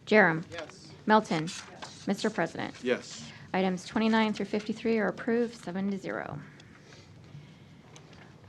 Jerram. Yes. Melton. Mr. President. Yes. Items 29 through 53 are approved, 7-0.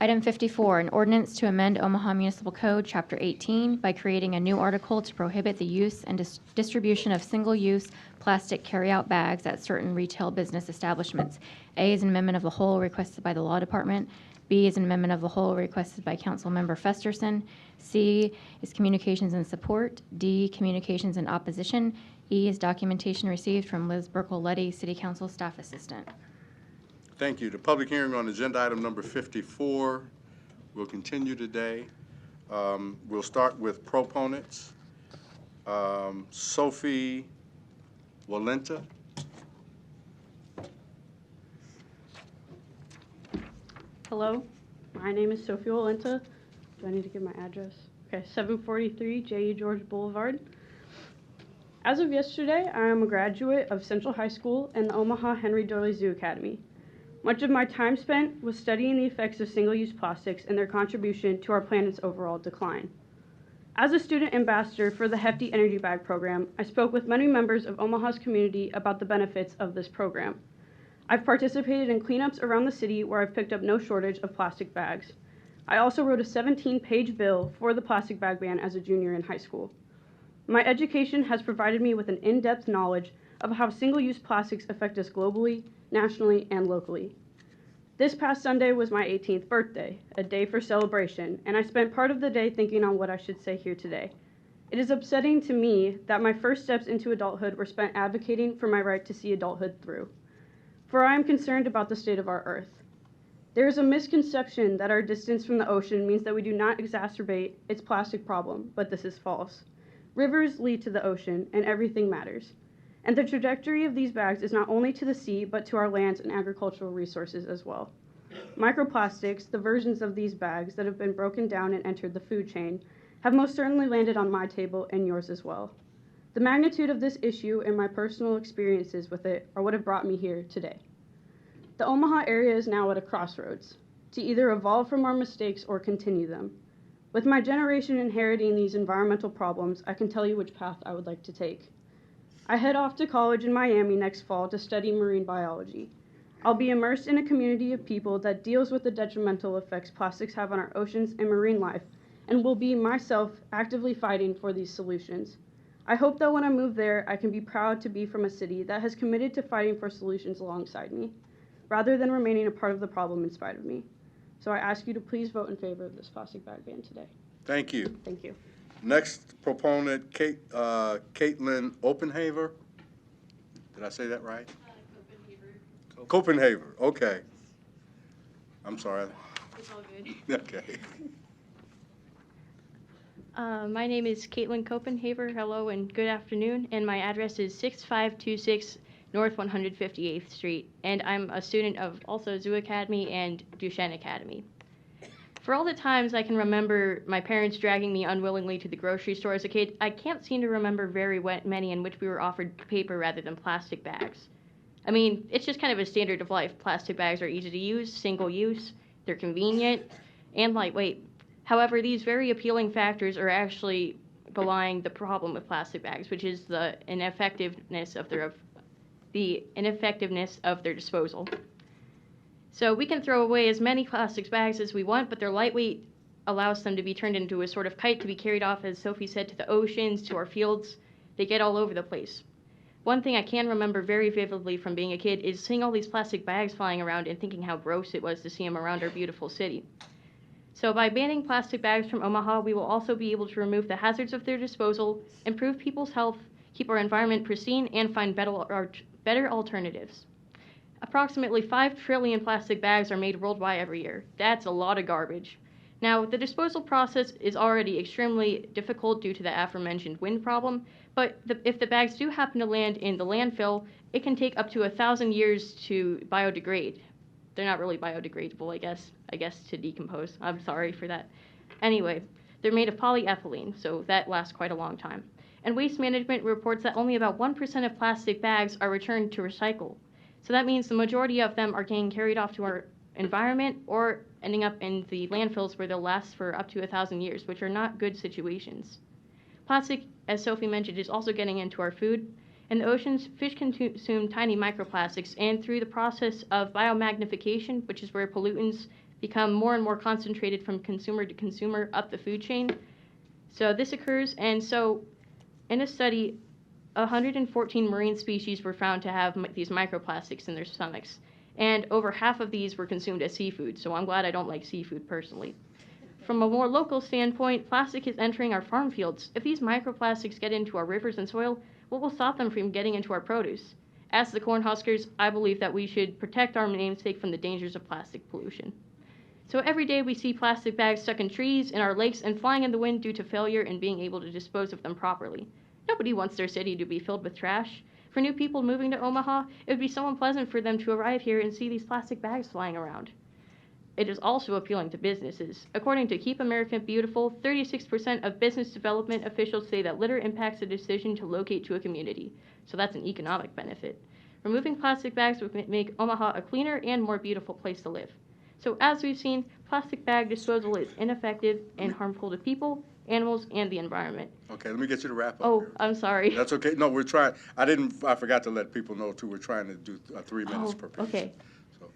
Item 54, an ordinance to amend Omaha Municipal Code, Chapter 18, by creating a new article to prohibit the use and distribution of single-use plastic carryout bags at certain retail business establishments. A is an amendment of the whole requested by the Law Department. B is an amendment of the whole requested by Councilmember Festersen. C is communications in support. D, communications in opposition. E is documentation received from Liz Burkle-Letty, City Council Staff Assistant. Thank you. The public hearing on agenda item number 54 will continue today. We'll start with proponents. Sophie Walenta. Hello, my name is Sophie Walenta. Do I need to give my address? Okay, 743 J.E. George Boulevard. As of yesterday, I am a graduate of Central High School and the Omaha Henry Doorly Zoo Academy. Much of my time spent was studying the effects of single-use plastics and their contribution to our planet's overall decline. As a student ambassador for the Hefty Energy Bag program, I spoke with many members of Omaha's community about the benefits of this program. I've participated in cleanups around the city where I've picked up no shortage of plastic bags. I also wrote a 17-page bill for the plastic bag ban as a junior in high school. My education has provided me with an in-depth knowledge of how single-use plastics affect us globally, nationally, and locally. This past Sunday was my 18th birthday, a day for celebration, and I spent part of the day thinking on what I should say here today. It is upsetting to me that my first steps into adulthood were spent advocating for my right to see adulthood through. For I am concerned about the state of our earth. There is a misconception that our distance from the ocean means that we do not exacerbate its plastic problem, but this is false. Rivers lead to the ocean, and everything matters. And the trajectory of these bags is not only to the sea, but to our lands and agricultural resources as well. Microplastics, the versions of these bags that have been broken down and entered the food chain, have most certainly landed on my table and yours as well. The magnitude of this issue and my personal experiences with it are what have brought me here today. The Omaha area is now at a crossroads, to either evolve from our mistakes or continue them. With my generation inheriting these environmental problems, I can tell you which path I would like to take. I head off to college in Miami next fall to study marine biology. I'll be immersed in a community of people that deals with the detrimental effects plastics have on our oceans and marine life, and will be myself actively fighting for these solutions. I hope that when I move there, I can be proud to be from a city that has committed to fighting for solutions alongside me, rather than remaining a part of the problem in spite of me. So I ask you to please vote in favor of this plastic bag ban today. Thank you. Thank you. Next proponent, Caitlin Oppenhaver. Did I say that right? Copenhaver. Okay. I'm sorry. It's all good. Okay. My name is Caitlin Copenhaver. Hello and good afternoon. And my address is 6526 North 158th Street. And I'm a student of also Zoo Academy and Duchesne Academy. For all the times I can remember my parents dragging me unwillingly to the grocery store as a kid, I can't seem to remember very many in which we were offered paper rather than plastic bags. I mean, it's just kind of a standard of life. Plastic bags are easy to use, single use, they're convenient, and lightweight. However, these very appealing factors are actually belying the problem with plastic bags, which is the ineffectiveness of their disposal. So we can throw away as many plastic bags as we want, but their lightweight allows them to be turned into a sort of kite to be carried off, as Sophie said, to the oceans, to our fields. They get all over the place. One thing I can remember very vividly from being a kid is seeing all these plastic bags flying around and thinking how gross it was to see them around our beautiful city. So by banning plastic bags from Omaha, we will also be able to remove the hazards of their disposal, improve people's health, keep our environment pristine, and find better alternatives. Approximately 5 trillion plastic bags are made worldwide every year. That's a lot of garbage. Now, the disposal process is already extremely difficult due to the aforementioned wind problem, but if the bags do happen to land in the landfill, it can take up to 1,000 years to biodegrade. They're not really biodegradable, I guess to decompose. I'm sorry for that. Anyway, they're made of polyethylene, so that lasts quite a long time. And Waste Management reports that only about 1% of plastic bags are returned to recycle. So that means the majority of them are getting carried off to our environment or ending up in the landfills where they'll last for up to 1,000 years, which are not good situations. Plastic, as Sophie mentioned, is also getting into our food. In the oceans, fish consume tiny microplastics, and through the process of biomagnification, which is where pollutants become more and more concentrated from consumer to consumer up the food chain. So this occurs, and so in a study, 114 marine species were found to have these microplastics in their stomachs, and over half of these were consumed as seafood, so I'm glad I don't like seafood personally. From a more local standpoint, plastic is entering our farm fields. If these microplastics get into our rivers and soil, what will stop them from getting into our produce? As the Cornhuskers, I believe that we should protect our namesake from the dangers of plastic pollution. So every day we see plastic bags stuck in trees, in our lakes, and flying in the wind due to failure in being able to dispose of them properly. Nobody wants their city to be filled with trash. For new people moving to Omaha, it would be so unpleasant for them to arrive here and see these plastic bags flying around. It is also appealing to businesses. According to Keep America Beautiful, 36% of business development officials say that litter impacts the decision to locate to a community. So that's an economic benefit. Removing plastic bags would make Omaha a cleaner and more beautiful place to live. So as we've seen, plastic bag disposal is ineffective and harmful to people, animals, and the environment. Okay, let me get you to wrap up. Oh, here. I'm sorry. That's okay. No, we're trying. I forgot to let people know, too, we're trying to do 3 minutes per piece. Okay.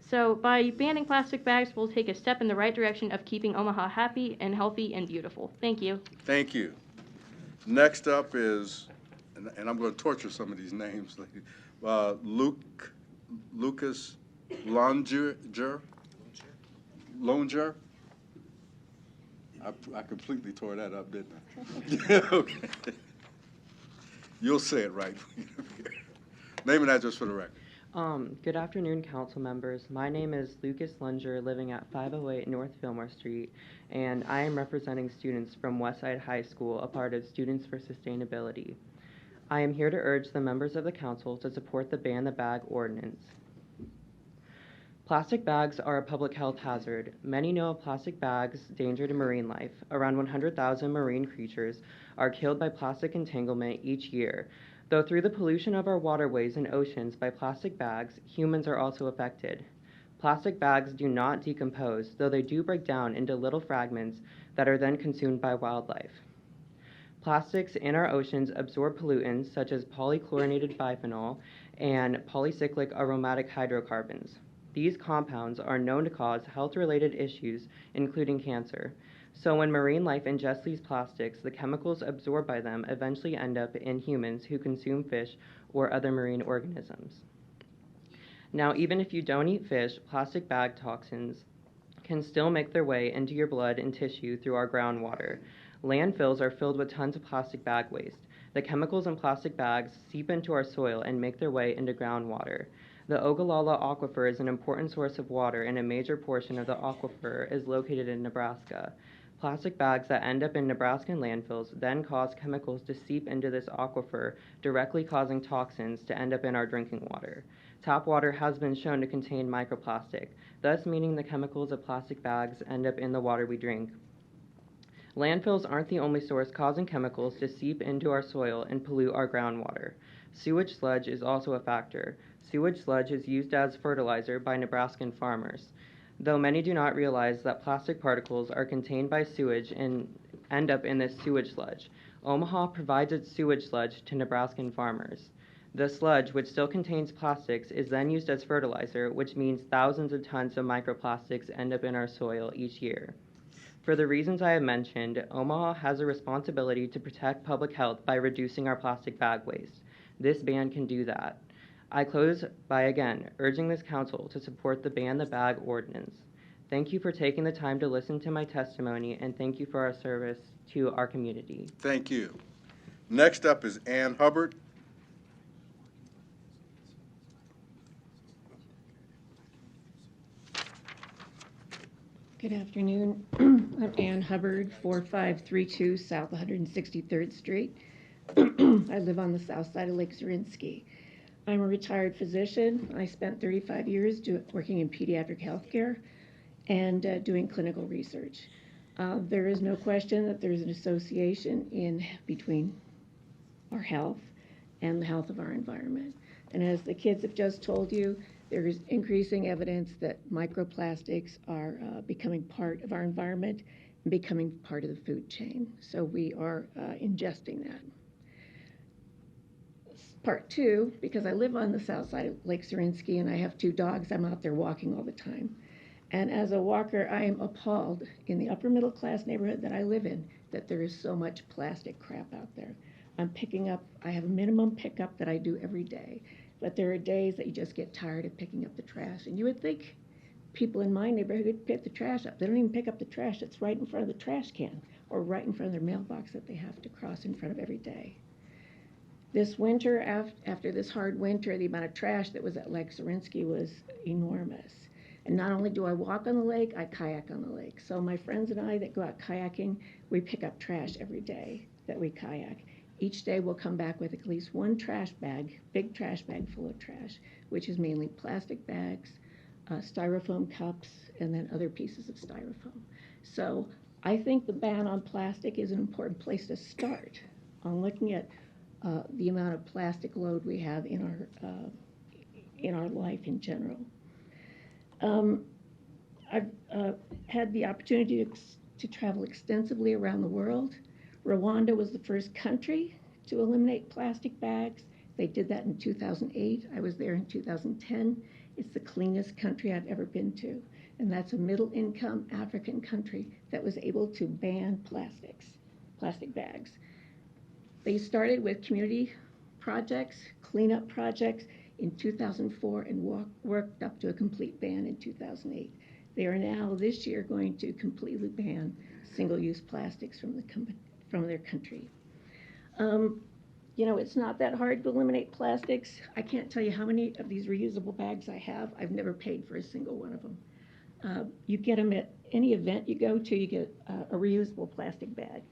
So by banning plastic bags, we'll take a step in the right direction of keeping Omaha happy and healthy and beautiful. Thank you. Thank you. Next up is, and I'm going to torture some of these names, Lucas Longer. I completely tore that up, didn't I? Okay. You'll say it right. Name and address for the record. Good afternoon, council members. My name is Lucas Lunger, living at 508 North Fillmore Street, and I am representing students from Westside High School, a part of Students for Sustainability. I am here to urge the members of the council to support the Ban the Bag ordinance. Plastic bags are a public health hazard. Many know of plastic bags' danger to marine life. Around 100,000 marine creatures are killed by plastic entanglement each year. Though through the pollution of our waterways and oceans by plastic bags, humans are also affected. Plastic bags do not decompose, though they do break down into little fragments that are then consumed by wildlife. Plastics in our oceans absorb pollutants such as polychlorinated biphenyl and polycyclic aromatic hydrocarbons. These compounds are known to cause health-related issues, including cancer. So when marine life ingests these plastics, the chemicals absorbed by them eventually end up in humans who consume fish or other marine organisms. Now, even if you don't eat fish, plastic bag toxins can still make their way into your blood and tissue through our groundwater. Landfills are filled with tons of plastic bag waste. The chemicals in plastic bags seep into our soil and make their way into groundwater. The Ogallala Aquifer is an important source of water, and a major portion of the aquifer is located in Nebraska. Plastic bags that end up in Nebraskan landfills then cause chemicals to seep into this aquifer, directly causing toxins to end up in our drinking water. Tap water has been shown to contain microplastic, thus meaning the chemicals of plastic bags end up in the water we drink. Landfills aren't the only source causing chemicals to seep into our soil and pollute our groundwater. Sewage sludge is also a factor. Sewage sludge is used as fertilizer by Nebraskan farmers. Though many do not realize that plastic particles are contained by sewage and end up in this sewage sludge, Omaha provides its sewage sludge to Nebraskan farmers. The sludge, which still contains plastics, is then used as fertilizer, which means thousands of tons of microplastics end up in our soil each year. For the reasons I have mentioned, Omaha has a responsibility to protect public health by reducing our plastic bag waste. This ban can do that. I close by again urging this council to support the Ban the Bag ordinance. Thank you for taking the time to listen to my testimony, and thank you for our service to our community. Thank you. Next up is Ann Hubbard. Good afternoon. I'm Ann Hubbard, 4532 South 163rd Street. I live on the south side of Lake Zorinsky. I'm a retired physician. I spent 35 years working in pediatric healthcare and doing clinical research. There is no question that there's an association between our health and the health of our environment. And as the kids have just told you, there is increasing evidence that microplastics are becoming part of our environment becoming part of the food chain. So we are ingesting that. Part two, because I live on the south side of Lake Zerinsky and I have 2 dogs, I'm out there walking all the time. And as a walker, I am appalled in the upper middle class neighborhood that I live in that there is so much plastic crap out there. I'm picking up, I have a minimum pickup that I do every day, but there are days that you just get tired of picking up the trash. And you would think people in my neighborhood would pick the trash up. They don't even pick up the trash that's right in front of the trash can or right in front of their mailbox that they have to cross in front of every day. This winter, after this hard winter, the amount of trash that was at Lake Zerinsky was enormous. And not only do I walk on the lake, I kayak on the lake. So my friends and I that go out kayaking, we pick up trash every day that we kayak. Each day we'll come back with at least 1 trash bag, big trash bag full of trash, which is mainly plastic bags, styrofoam cups, and then other pieces of styrofoam. So I think the ban on plastic is an important place to start on looking at the amount of plastic load we have in our life in general. I've had the opportunity to travel extensively around the world. Rwanda was the first country to eliminate plastic bags. They did that in 2008. I was there in 2010. It's the cleanest country I've ever been to. And that's a middle-income African country that was able to ban plastic bags. They started with community projects, cleanup projects in 2004 and worked up to a complete ban in 2008. They are now, this year, going to completely ban single-use plastics from their country. You know, it's not that hard to eliminate plastics. I can't tell you how many of these reusable bags I have. I've never paid for a single one of them. You get them at any event you go to, you get a reusable plastic bag.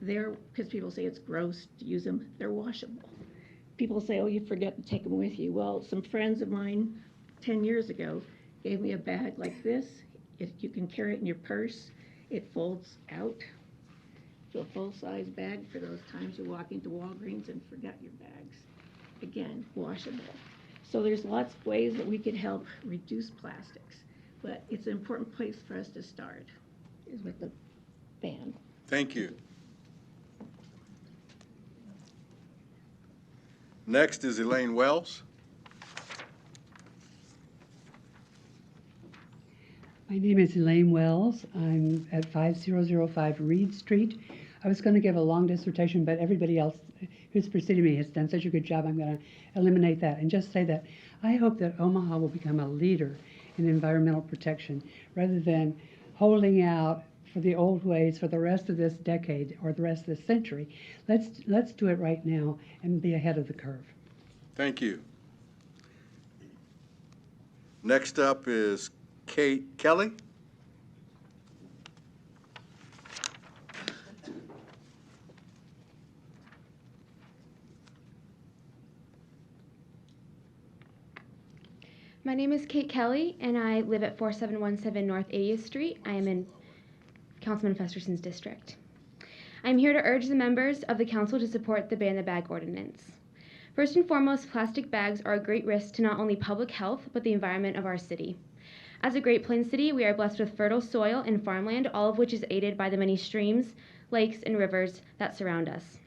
Because people say it's gross to use them, they're washable. People say, oh, you forget to take them with you. Well, some friends of mine 10 years ago gave me a bag like this. You can carry it in your purse. It folds out to a full-size bag for those times you walk into Walgreens and forgot your bags. Again, washable. So there's lots of ways that we could help reduce plastics, but it's an important place for us to start, is with the ban. Thank you. Next is Elaine Wells. My name is Elaine Wells. I'm at 5005 Reed Street. I was going to give a long dissertation, but everybody else who's preceded me has done such a good job, I'm going to eliminate that and just say that I hope that Omaha will become a leader in environmental protection rather than holding out for the old ways for the rest of this decade or the rest of this century. Let's do it right now and be ahead of the curve. Thank you. Next up is Kate Kelly. My name is Kate Kelly, and I live at 4717 North 80th Street. I am in Councilman Festersen's district. I'm here to urge the members of the council to support the Ban the Bag ordinance. First and foremost, plastic bags are a great risk to not only public health, but the environment of our city. As a Great Plains city, we are blessed with fertile soil and farmland, all of which is aided by the many streams, lakes, and rivers that surround us.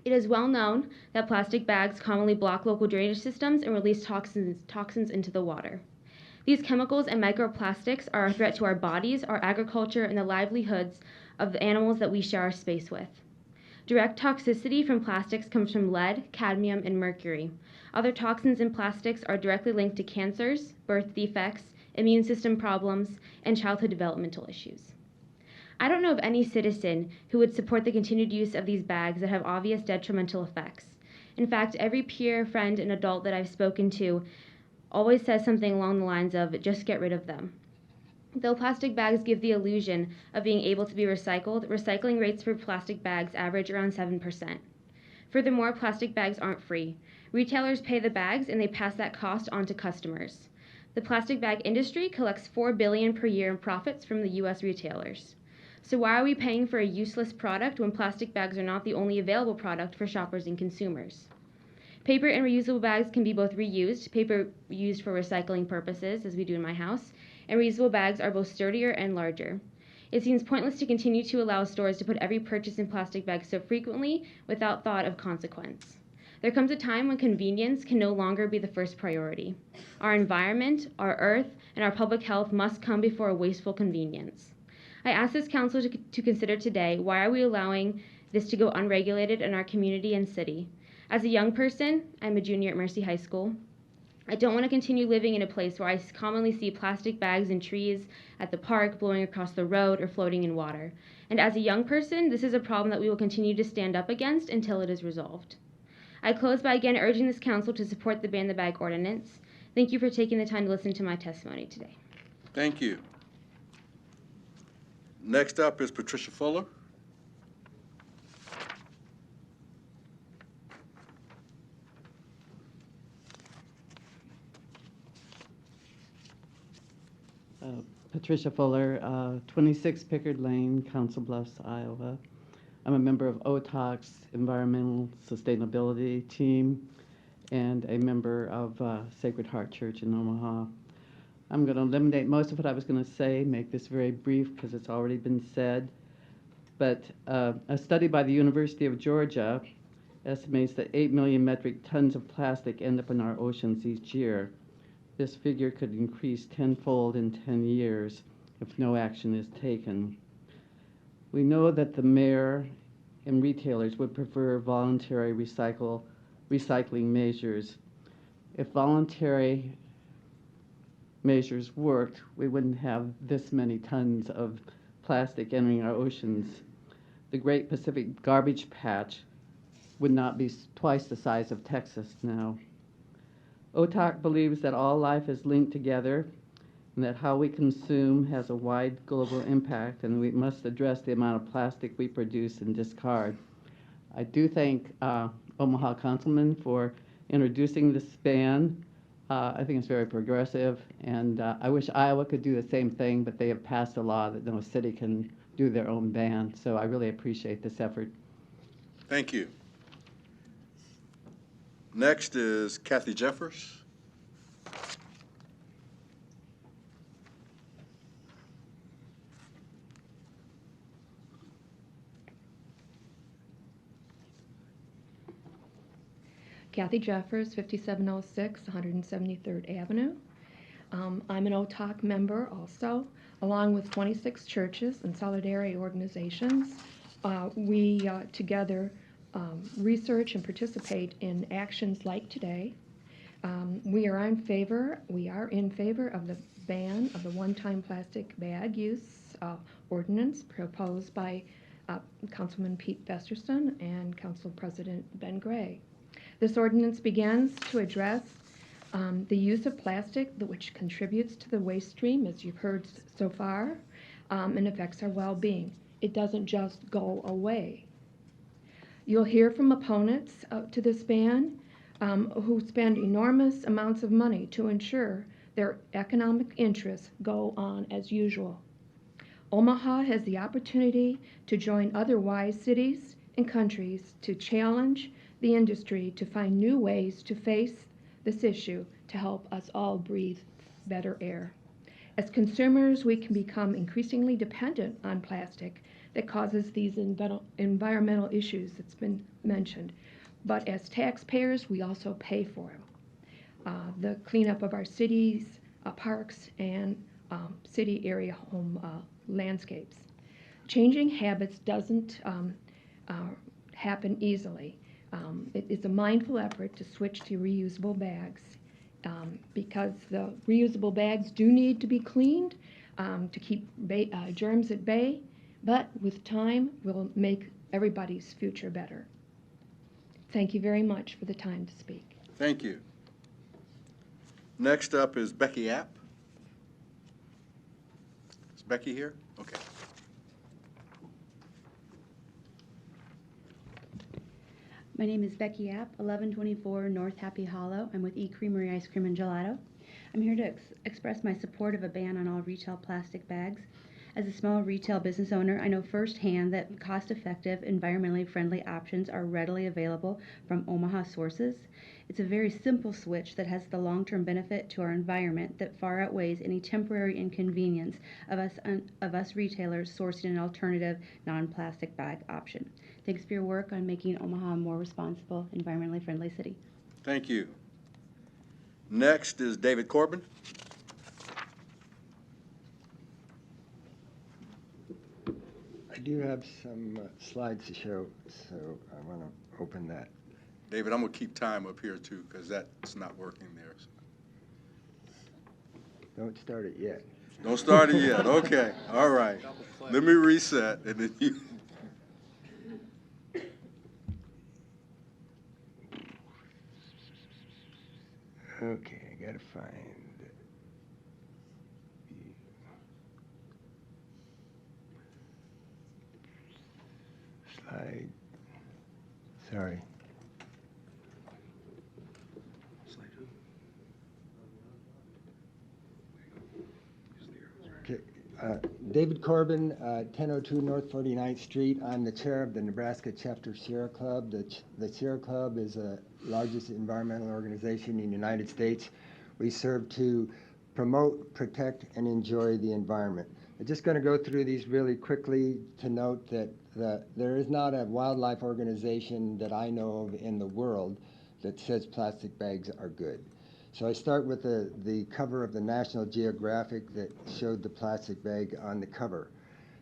It is well known that plastic bags commonly block local drainage systems and release toxins into the water. These chemicals and microplastics are a threat to our bodies, our agriculture, and the livelihoods of the animals that we share our space with. Direct toxicity from plastics comes from lead, cadmium, and mercury. Other toxins in plastics are directly linked to cancers, birth defects, immune system problems, and childhood developmental issues. I don't know of any citizen who would support the continued use of these bags that have obvious detrimental effects. In fact, every peer, friend, and adult that I've spoken to always says something along the lines of, just get rid of them. Though plastic bags give the illusion of being able to be recycled, recycling rates for plastic bags average around 7%. Furthermore, plastic bags aren't free. Retailers pay the bags and they pass that cost on to customers. The plastic bag industry collects $4 billion per year in profits from the U.S. retailers. So why are we paying for a useless product when plastic bags are not the only available product for shoppers and consumers? Paper and reusable bags can be both reused, paper used for recycling purposes, as we do in my house, and reusable bags are both sturdier and larger. It seems pointless to continue to allow stores to put every purchase in plastic bags so frequently without thought of consequence. There comes a time when convenience can no longer be the first priority. Our environment, our earth, and our public health must come before a wasteful convenience. I ask this council to consider today, why are we allowing this to go unregulated in our community and city? As a young person, I'm a junior at Mercy High School. I don't want to continue living in a place where I commonly see plastic bags in trees, at the park, blowing across the road, or floating in water. And as a young person, this is a problem that we will continue to stand up against until it is resolved. I close by again urging this council to support the Ban the Bag ordinance. Thank you for taking the time to listen to my testimony today. Thank you. Next up is Patricia Fuller. Patricia Fuller, 26 Pickard Lane, Council Bluffs, Iowa. I'm a member of OTOC's Environmental Sustainability Team and a member of Sacred Heart Church in Omaha. I'm going to eliminate most of what I was going to say, make this very brief because it's already been said. But a study by the University of Georgia estimates that 8 million metric tons of plastic end up in our oceans each year. This figure could increase tenfold in 10 years if no action is taken. We know that the mayor and retailers would prefer voluntary recycling measures. If voluntary measures worked, we wouldn't have this many tons of plastic entering our oceans. The Great Pacific Garbage Patch would not be twice the size of Texas now. OTOC believes that all life is linked together and that how we consume has a wide global impact, and we must address the amount of plastic we produce and discard. I do thank Omaha Councilman for introducing this ban. I think it's very progressive, and I wish Iowa could do the same thing, but they have passed a law that no city can do their own ban, so I really appreciate this effort. Thank you. Next is Kathy Jeffers. Kathy Jeffers, 5706 173rd Avenue. I'm an OTOC member also, along with 26 churches and solidarity organizations. We together research and participate in actions like today. We are in favor of the ban of the one-time plastic bag use ordinance proposed by Councilman Pete Festersen and Council President Ben Gray. This ordinance begins to address the use of plastic, which contributes to the waste stream, as you've heard so far, and affects our well-being. It doesn't just go away. You'll hear from opponents to this ban who spend enormous amounts of money to ensure their economic interests go on as usual. Omaha has the opportunity to join other wise cities and countries to challenge the industry to find new ways to face this issue to help us all breathe better air. As consumers, we can become increasingly dependent on plastic that causes these environmental issues that's been mentioned. But as taxpayers, we also pay for them. The cleanup of our cities, parks, and city area home landscapes. Changing habits doesn't happen easily. It is a mindful effort to switch to reusable bags because the reusable bags do need to be cleaned to keep germs at bay, but with time, we'll make everybody's future better. Thank you very much for the time to speak. Thank you. Next up is Becky App. Is Becky here? Okay. My name is Becky App, 1124 North Happy Hollow. I'm with E-Creamery Ice Cream and Gelato. I'm here to express my support of a ban on all retail plastic bags. As a small retail business owner, I know firsthand that cost-effective, environmentally friendly options are readily available from Omaha sources. It's a very simple switch that has the long-term benefit to our environment that far outweighs any temporary inconvenience of us retailers sourcing an alternative non-plastic bag option. Thanks for your work on making Omaha a more responsible, environmentally friendly city. Thank you. Next is David Corbin. I do have some slides to show, so I want to open that. David, I'm going to keep time up here, too, because that's not working there. Don't start it yet. Don't start it yet. Okay. All right. Let me reset, and then you... Okay, I got to find slide. Sorry. Okay, David Corbin, 1002 North 49th Street. I'm the chair of the Nebraska Chapter Sierra Club. The Sierra Club is the largest environmental organization in the United States. We serve to promote, protect, and enjoy the environment. I'm just going to go through these really quickly to note that there is not a wildlife organization that I know of in the world that says plastic bags are good. So I start with the cover of the National Geographic that showed the plastic bag on the cover.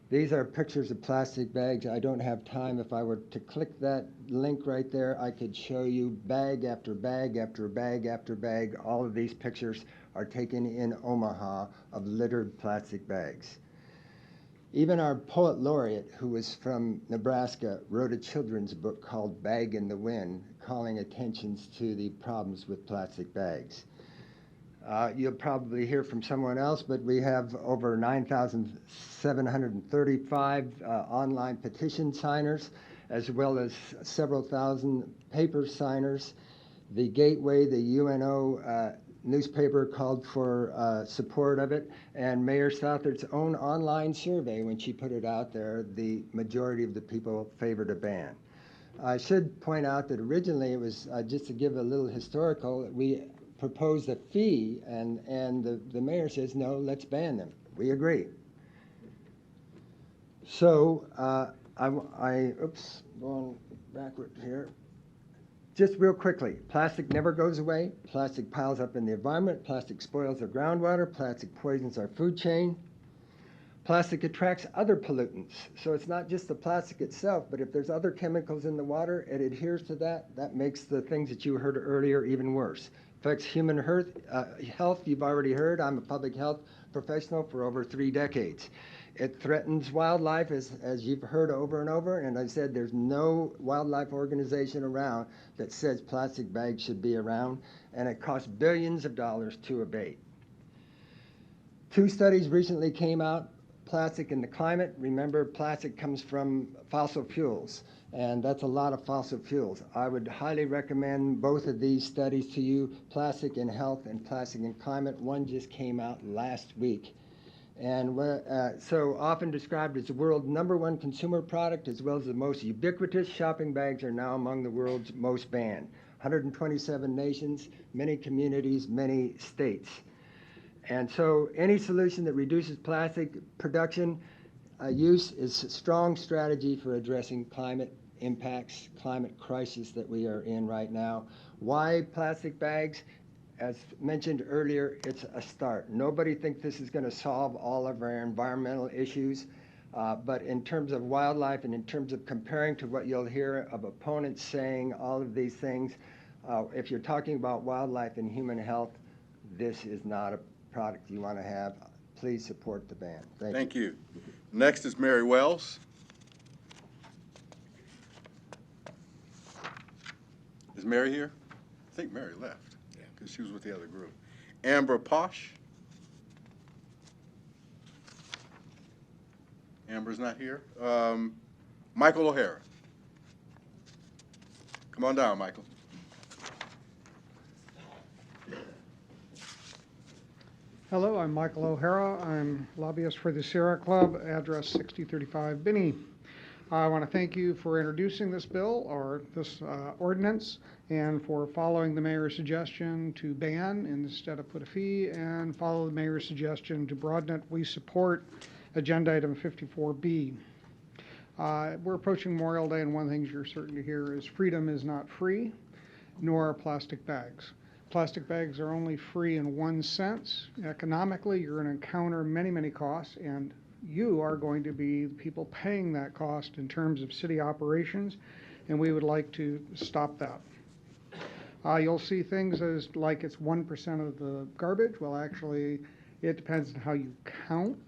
These are pictures of plastic bags. I don't have time. If I were to click that link right there, I could show you bag after bag after bag after bag. All of these pictures are taken in Omaha of littered plastic bags. Even our poet laureate, who was from Nebraska, wrote a children's book called Bag in the Wind, calling attention to the problems with plastic bags. You'll probably hear from someone else, but we have over 9,735 online petition signers, as well as several thousand paper signers. The Gateway, the UNO newspaper, called for support of it, and Mayor Southard's own online survey, when she put it out there, the majority of the people favored a ban. I should point out that originally it was, just to give a little historical, we proposed a fee, and the mayor says, no, let's ban them. We agree. So oops, going backward here. Just real quickly, plastic never goes away. Plastic piles up in the environment. Plastic spoils our groundwater. Plastic poisons our food chain. Plastic attracts other pollutants. So it's not just the plastic itself, but if there's other chemicals in the water, it adheres to that. That makes the things that you heard earlier even worse. Affects human health, you've already heard. I'm a public health professional for over 3 decades. It threatens wildlife, as you've heard over and over, and I said there's no wildlife organization around that says plastic bags should be around, and it costs billions of dollars to abate. 2 studies recently came out, plastic and the climate. Remember, plastic comes from fossil fuels, and that's a lot of fossil fuels. I would highly recommend both of these studies to you, Plastic and Health and Plastic and Climate. One just came out last week. And so often described as the world's #1 consumer product, as well as the most ubiquitous, shopping bags are now among the world's most banned. 127 nations, many communities, many states. And so any solution that reduces plastic production use is a strong strategy for addressing climate impacts, climate crisis that we are in right now. Why plastic bags? As mentioned earlier, it's a start. Nobody thinks this is going to solve all of our environmental issues, but in terms of wildlife and in terms of comparing to what you'll hear of opponents saying all of these things, if you're talking about wildlife and human health, this is not a product you want to have. Please support the ban. Thank you. Next is Mary Wells. Is Mary here? I think Mary left. Because she was with the other group. Amber Posh. Amber's not here. Michael O'Hara. Come on down, Michael. Hello, I'm Michael O'Hara. I'm lobbyist for the Sierra Club, address 6035 Vinny. I want to thank you for introducing this bill or this ordinance and for following the mayor's suggestion to ban instead of put a fee and follow the mayor's suggestion to broaden it. We support agenda item 54B. We're approaching Memorial Day, and one of the things you're certain to hear is freedom is not free, nor are plastic bags. Plastic bags are only free in one sense. Economically, you're going to encounter many, many costs, and you are going to be the people paying that cost in terms of city operations, and we would like to stop that. You'll see things as like it's 1% of the garbage. Well, actually, it depends on how you count.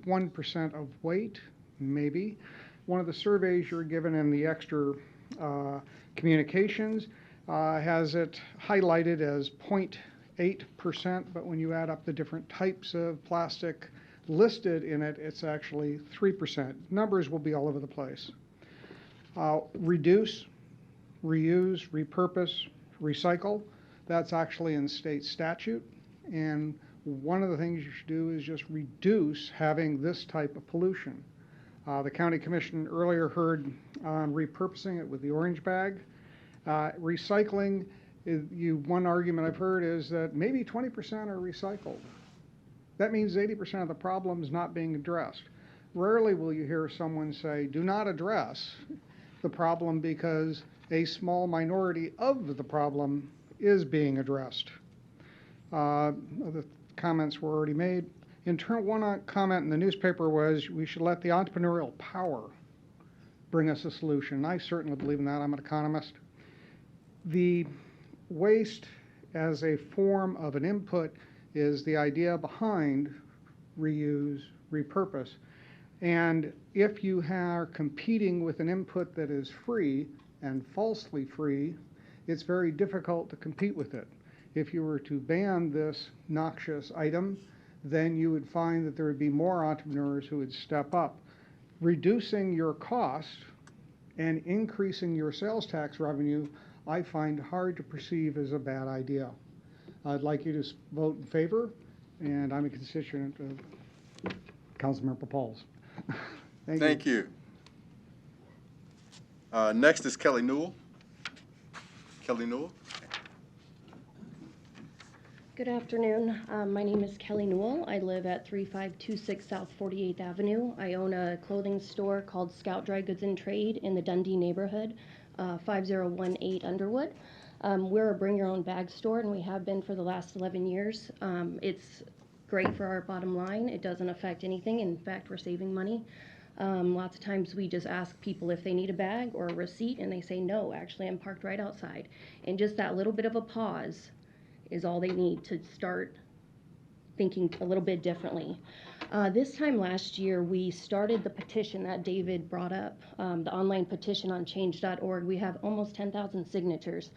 1% of weight, maybe. One of the surveys you're given in the extra communications has it highlighted as 0.8%, but when you add up the different types of plastic listed in it, it's actually 3%. Numbers will be all over the place. Reduce, reuse, repurpose, recycle, that's actually in state statute, and one of the things you should do is just reduce having this type of pollution. The county commission earlier heard on repurposing it with the orange bag. Recycling, one argument I've heard is that maybe 20% are recycled. That means 80% of the problem is not being addressed. Rarely will you hear someone say, do not address the problem because a small minority of the problem is being addressed. The comments were already made. One comment in the newspaper was we should let the entrepreneurial power bring us a solution. I certainly believe in that. I'm an economist. The waste as a form of an input is the idea behind reuse, repurpose. And if you are competing with an input that is free and falsely free, it's very difficult to compete with it. If you were to ban this noxious item, then you would find that there would be more entrepreneurs who would step up. Reducing your cost and increasing your sales tax revenue, I find hard to perceive as a bad idea. I'd like you to vote in favor, and I'm a constituent of Councilmember Pahls. Thank you. Next is Kelly Newell. Kelly Newell. Good afternoon. My name is Kelly Newell. I live at 3526 South 48th Avenue. I own a clothing store called Scout Dry Goods and Trade in the Dundee neighborhood, 5018 Underwood. We're a bring your own bag store, and we have been for the last 11 years. It's great for our bottom line. It doesn't affect anything. In fact, we're saving money. Lots of times we just ask people if they need a bag or a receipt, and they say, no, actually I'm parked right outside. And just that little bit of a pause is all they need to start thinking a little bit differently. This time last year, we started the petition that David brought up, the online petition on change.org. We have almost 10,000 signatures.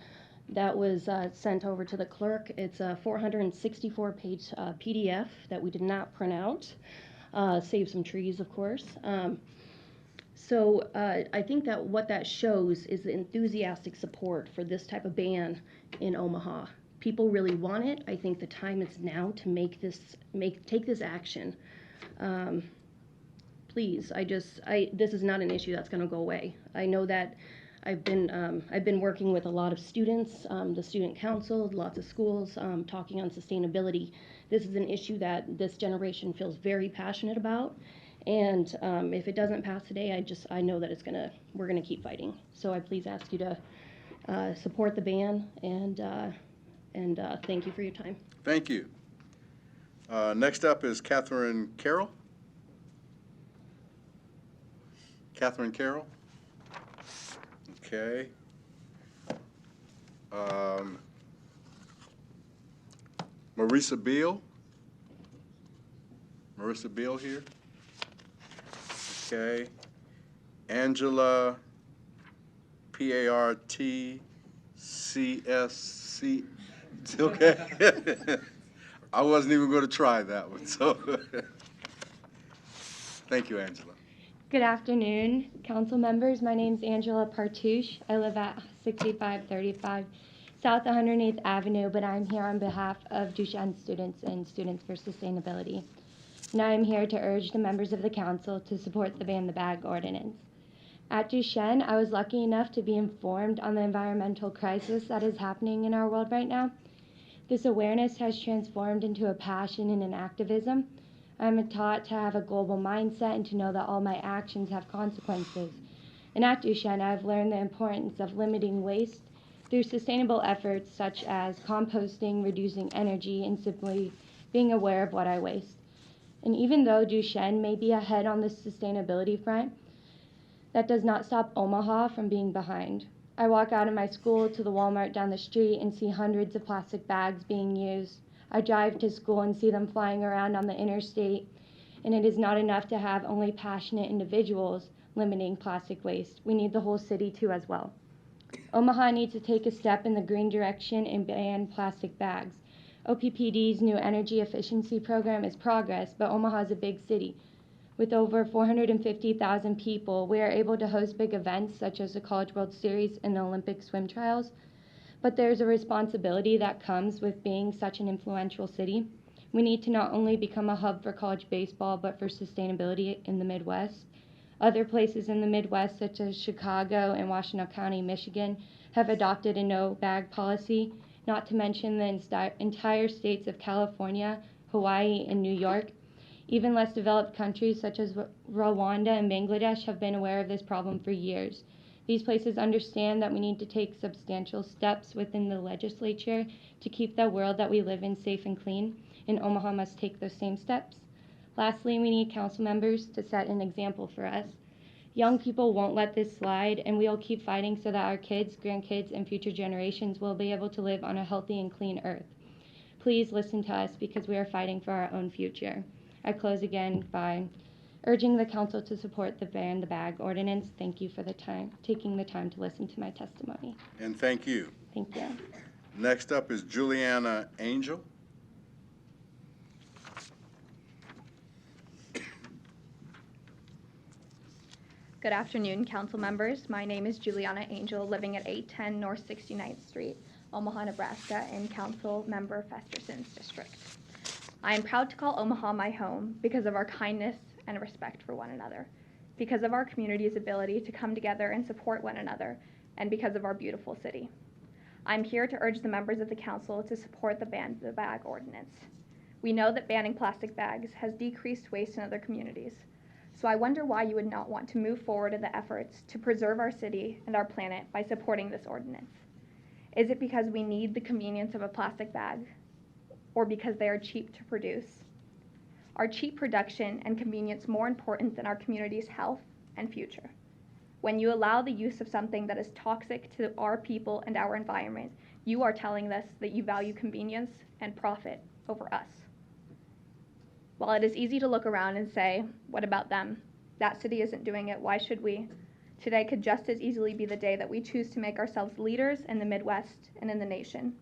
That was sent over to the clerk. It's a 464-page PDF that we did not print out. Save some trees, of course. So I think that what that shows is the enthusiastic support for this type of ban in Omaha. People really want it. I think the time is now to take this action. Please, this is not an issue that's going to go away. I know that I've been working with a lot of students, the student council, lots of schools, talking on sustainability. This is an issue that this generation feels very passionate about, and if it doesn't pass today, I know that we're gonna keep fighting. So I please ask you to support the ban, and thank you for your time. Thank you. Next up is Catherine Carroll. Catherine Carroll. Okay. Marissa Beal. Marissa Beal here. Okay. Angela P-A-R-T-C-S-C. Okay. I wasn't even going to try that one, so thank you, Angela. Good afternoon, council members. My name is Angela Partouche. I live at 6535 South 108th Avenue, but I'm here on behalf of Duchenne students and Students for Sustainability. And I am here to urge the members of the council to support the Ban the Bag ordinance. At Duchenne, I was lucky enough to be informed on the environmental crisis that is happening in our world right now. This awareness has transformed into a passion and an activism. I'm taught to have a global mindset and to know that all my actions have consequences. And at Duchenne, I've learned the importance of limiting waste through sustainable efforts such as composting, reducing energy, and simply being aware of what I waste. And even though Duchenne may be ahead on the sustainability front, that does not stop Omaha from being behind. I walk out of my school to the Walmart down the street and see hundreds of plastic bags being used. I drive to school and see them flying around on the interstate, and it is not enough to have only passionate individuals limiting plastic waste. We need the whole city to as well. Omaha needs to take a step in the green direction and ban plastic bags. OPPD's new energy efficiency program is progress, but Omaha is a big city. With over 450,000 people, we are able to host big events such as the College World Series and the Olympic swim trials. But there's a responsibility that comes with being such an influential city. We need to not only become a hub for college baseball, but for sustainability in the Midwest. Other places in the Midwest, such as Chicago and Washtenaw County, Michigan, have adopted a no-bag policy, not to mention the entire states of California, Hawaii, and New York. Even less developed countries such as Rwanda and Bangladesh have been aware of this problem for years. These places understand that we need to take substantial steps within the legislature to keep the world that we live in safe and clean, and Omaha must take those same steps. Lastly, we need council members to set an example for us. Young people won't let this slide, and we will keep fighting so that our kids, grandkids, and future generations will be able to live on a healthy and clean earth. Please listen to us because we are fighting for our own future. I close again by urging the council to support the Ban the Bag ordinance. Thank you for taking the time to listen to my testimony. And thank you. Thank you. Next up is Juliana Angel. Good afternoon, council members. My name is Juliana Angel, living at 810 North 69th Street, Omaha, Nebraska, in Council Member Festersen's district. I am proud to call Omaha my home because of our kindness and respect for one another, because of our community's ability to come together and support one another, and because of our beautiful city. I'm here to urge the members of the council to support the Ban the Bag ordinance. We know that banning plastic bags has decreased waste in other communities, so I wonder why you would not want to move forward in the efforts to preserve our city and our planet by supporting this ordinance. Is it because we need the convenience of a plastic bag, or because they are cheap to produce? Are cheap production and convenience more important than our community's health and future? When you allow the use of something that is toxic to our people and our environment, you are telling us that you value convenience and profit over us. While it is easy to look around and say, what about them? That city isn't doing it, why should we? Today could just as easily be the day that we choose to make ourselves leaders in the Midwest and in the nation.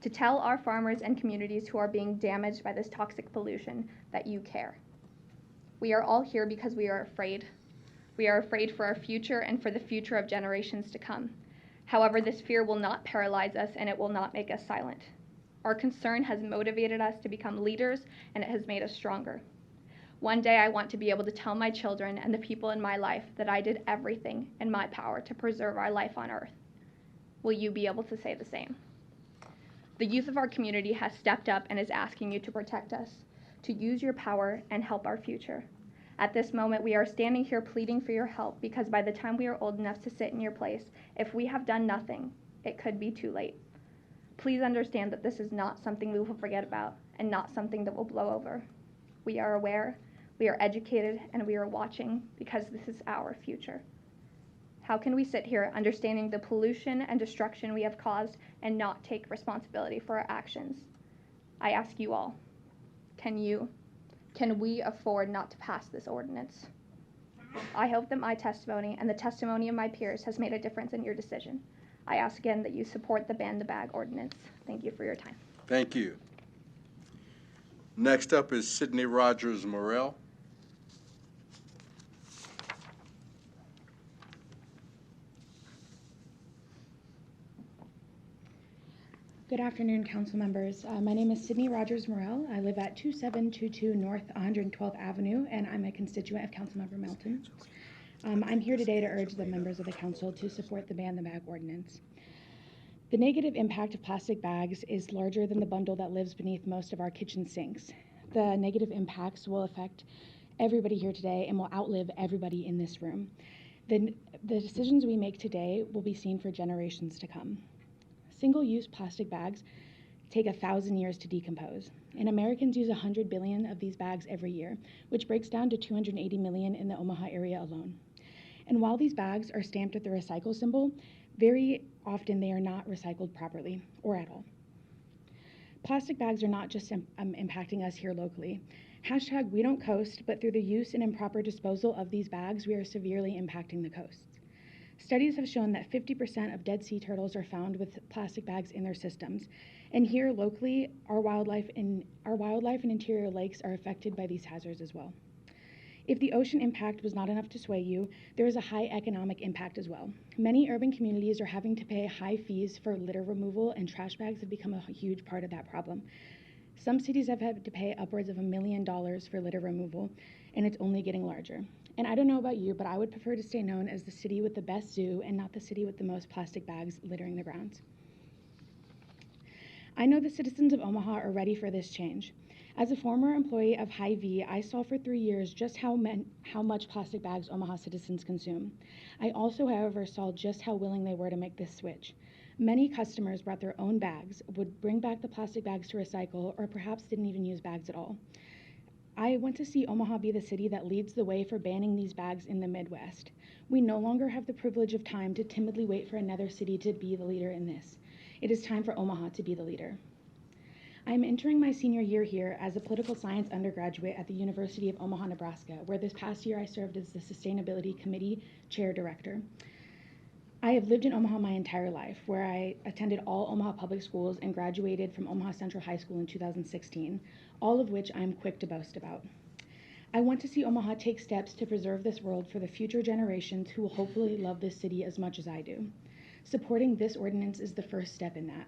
To tell our farmers and communities who are being damaged by this toxic pollution that you care. We are all here because we are afraid. We are afraid for our future and for the future of generations to come. However, this fear will not paralyze us and it will not make us silent. Our concern has motivated us to become leaders and it has made us stronger. One day I want to be able to tell my children and the people in my life that I did everything in my power to preserve our life on Earth. Will you be able to say the same? The youth of our community has stepped up and is asking you to protect us, to use your power and help our future. At this moment, we are standing here pleading for your help because by the time we are old enough to sit in your place, if we have done nothing, it could be too late. Please understand that this is not something we will forget about and not something that will blow over. We are aware, we are educated, and we are watching because this is our future. How can we sit here understanding the pollution and destruction we have caused and not take responsibility for our actions? I ask you all, can we afford not to pass this ordinance? I hope that my testimony and the testimony of my peers has made a difference in your decision. I ask again that you support the Ban the Bag ordinance. Thank you for your time. Thank you. Next up is Sidney Rogers Morelle. Good afternoon, council members. My name is Sidney Morelle. I live at 2722 North 112th Avenue, and I'm a constituent of Councilmember Melton. I'm here today to urge the members of the council to support the Ban the Bag ordinance. The negative impact of plastic bags is larger than the bundle that lives beneath most of our kitchen sinks. The negative impacts will affect everybody here today and will outlive everybody in this room. The decisions we make today will be seen for generations to come. Single-use plastic bags take 1,000 years to decompose, and Americans use 100 billion of these bags every year, which breaks down to 280 million in the Omaha area alone. And while these bags are stamped with the recycle symbol, very often they are not recycled properly or at all. Plastic bags are not just impacting us here locally. Hashtag we don't coast, but through the use and improper disposal of these bags, we are severely impacting the coasts. Studies have shown that 50% of dead sea turtles are found with plastic bags in their systems. And here locally, our wildlife and interior lakes are affected by these hazards as well. If the ocean impact was not enough to sway you, there is a high economic impact as well. Many urban communities are having to pay high fees for litter removal, and trash bags have become a huge part of that problem. Some cities have had to pay upwards of $1 million for litter removal, and it's only getting larger. And I don't know about you, but I would prefer to stay known as the city with the best zoo and not the city with the most plastic bags littering the grounds. I know the citizens of Omaha are ready for this change. As a former employee of Hy-Vee, I saw for 3 years just how much plastic bags Omaha citizens consume. I also, however, saw just how willing they were to make this switch. Many customers brought their own bags, would bring back the plastic bags to recycle, or perhaps didn't even use bags at all. I want to see Omaha be the city that leads the way for banning these bags in the Midwest. We no longer have the privilege of time to timidly wait for another city to be the leader in this. It is time for Omaha to be the leader. I am entering my senior year here as a political science undergraduate at the University of Omaha, Nebraska, where this past year I served as the Sustainability Committee Chair Director. I have lived in Omaha my entire life, where I attended all Omaha public schools and graduated from Omaha Central High School in 2016, all of which I am quick to boast about. I want to see Omaha take steps to preserve this world for the future generations who will hopefully love this city as much as I do. Supporting this ordinance is the first step in that.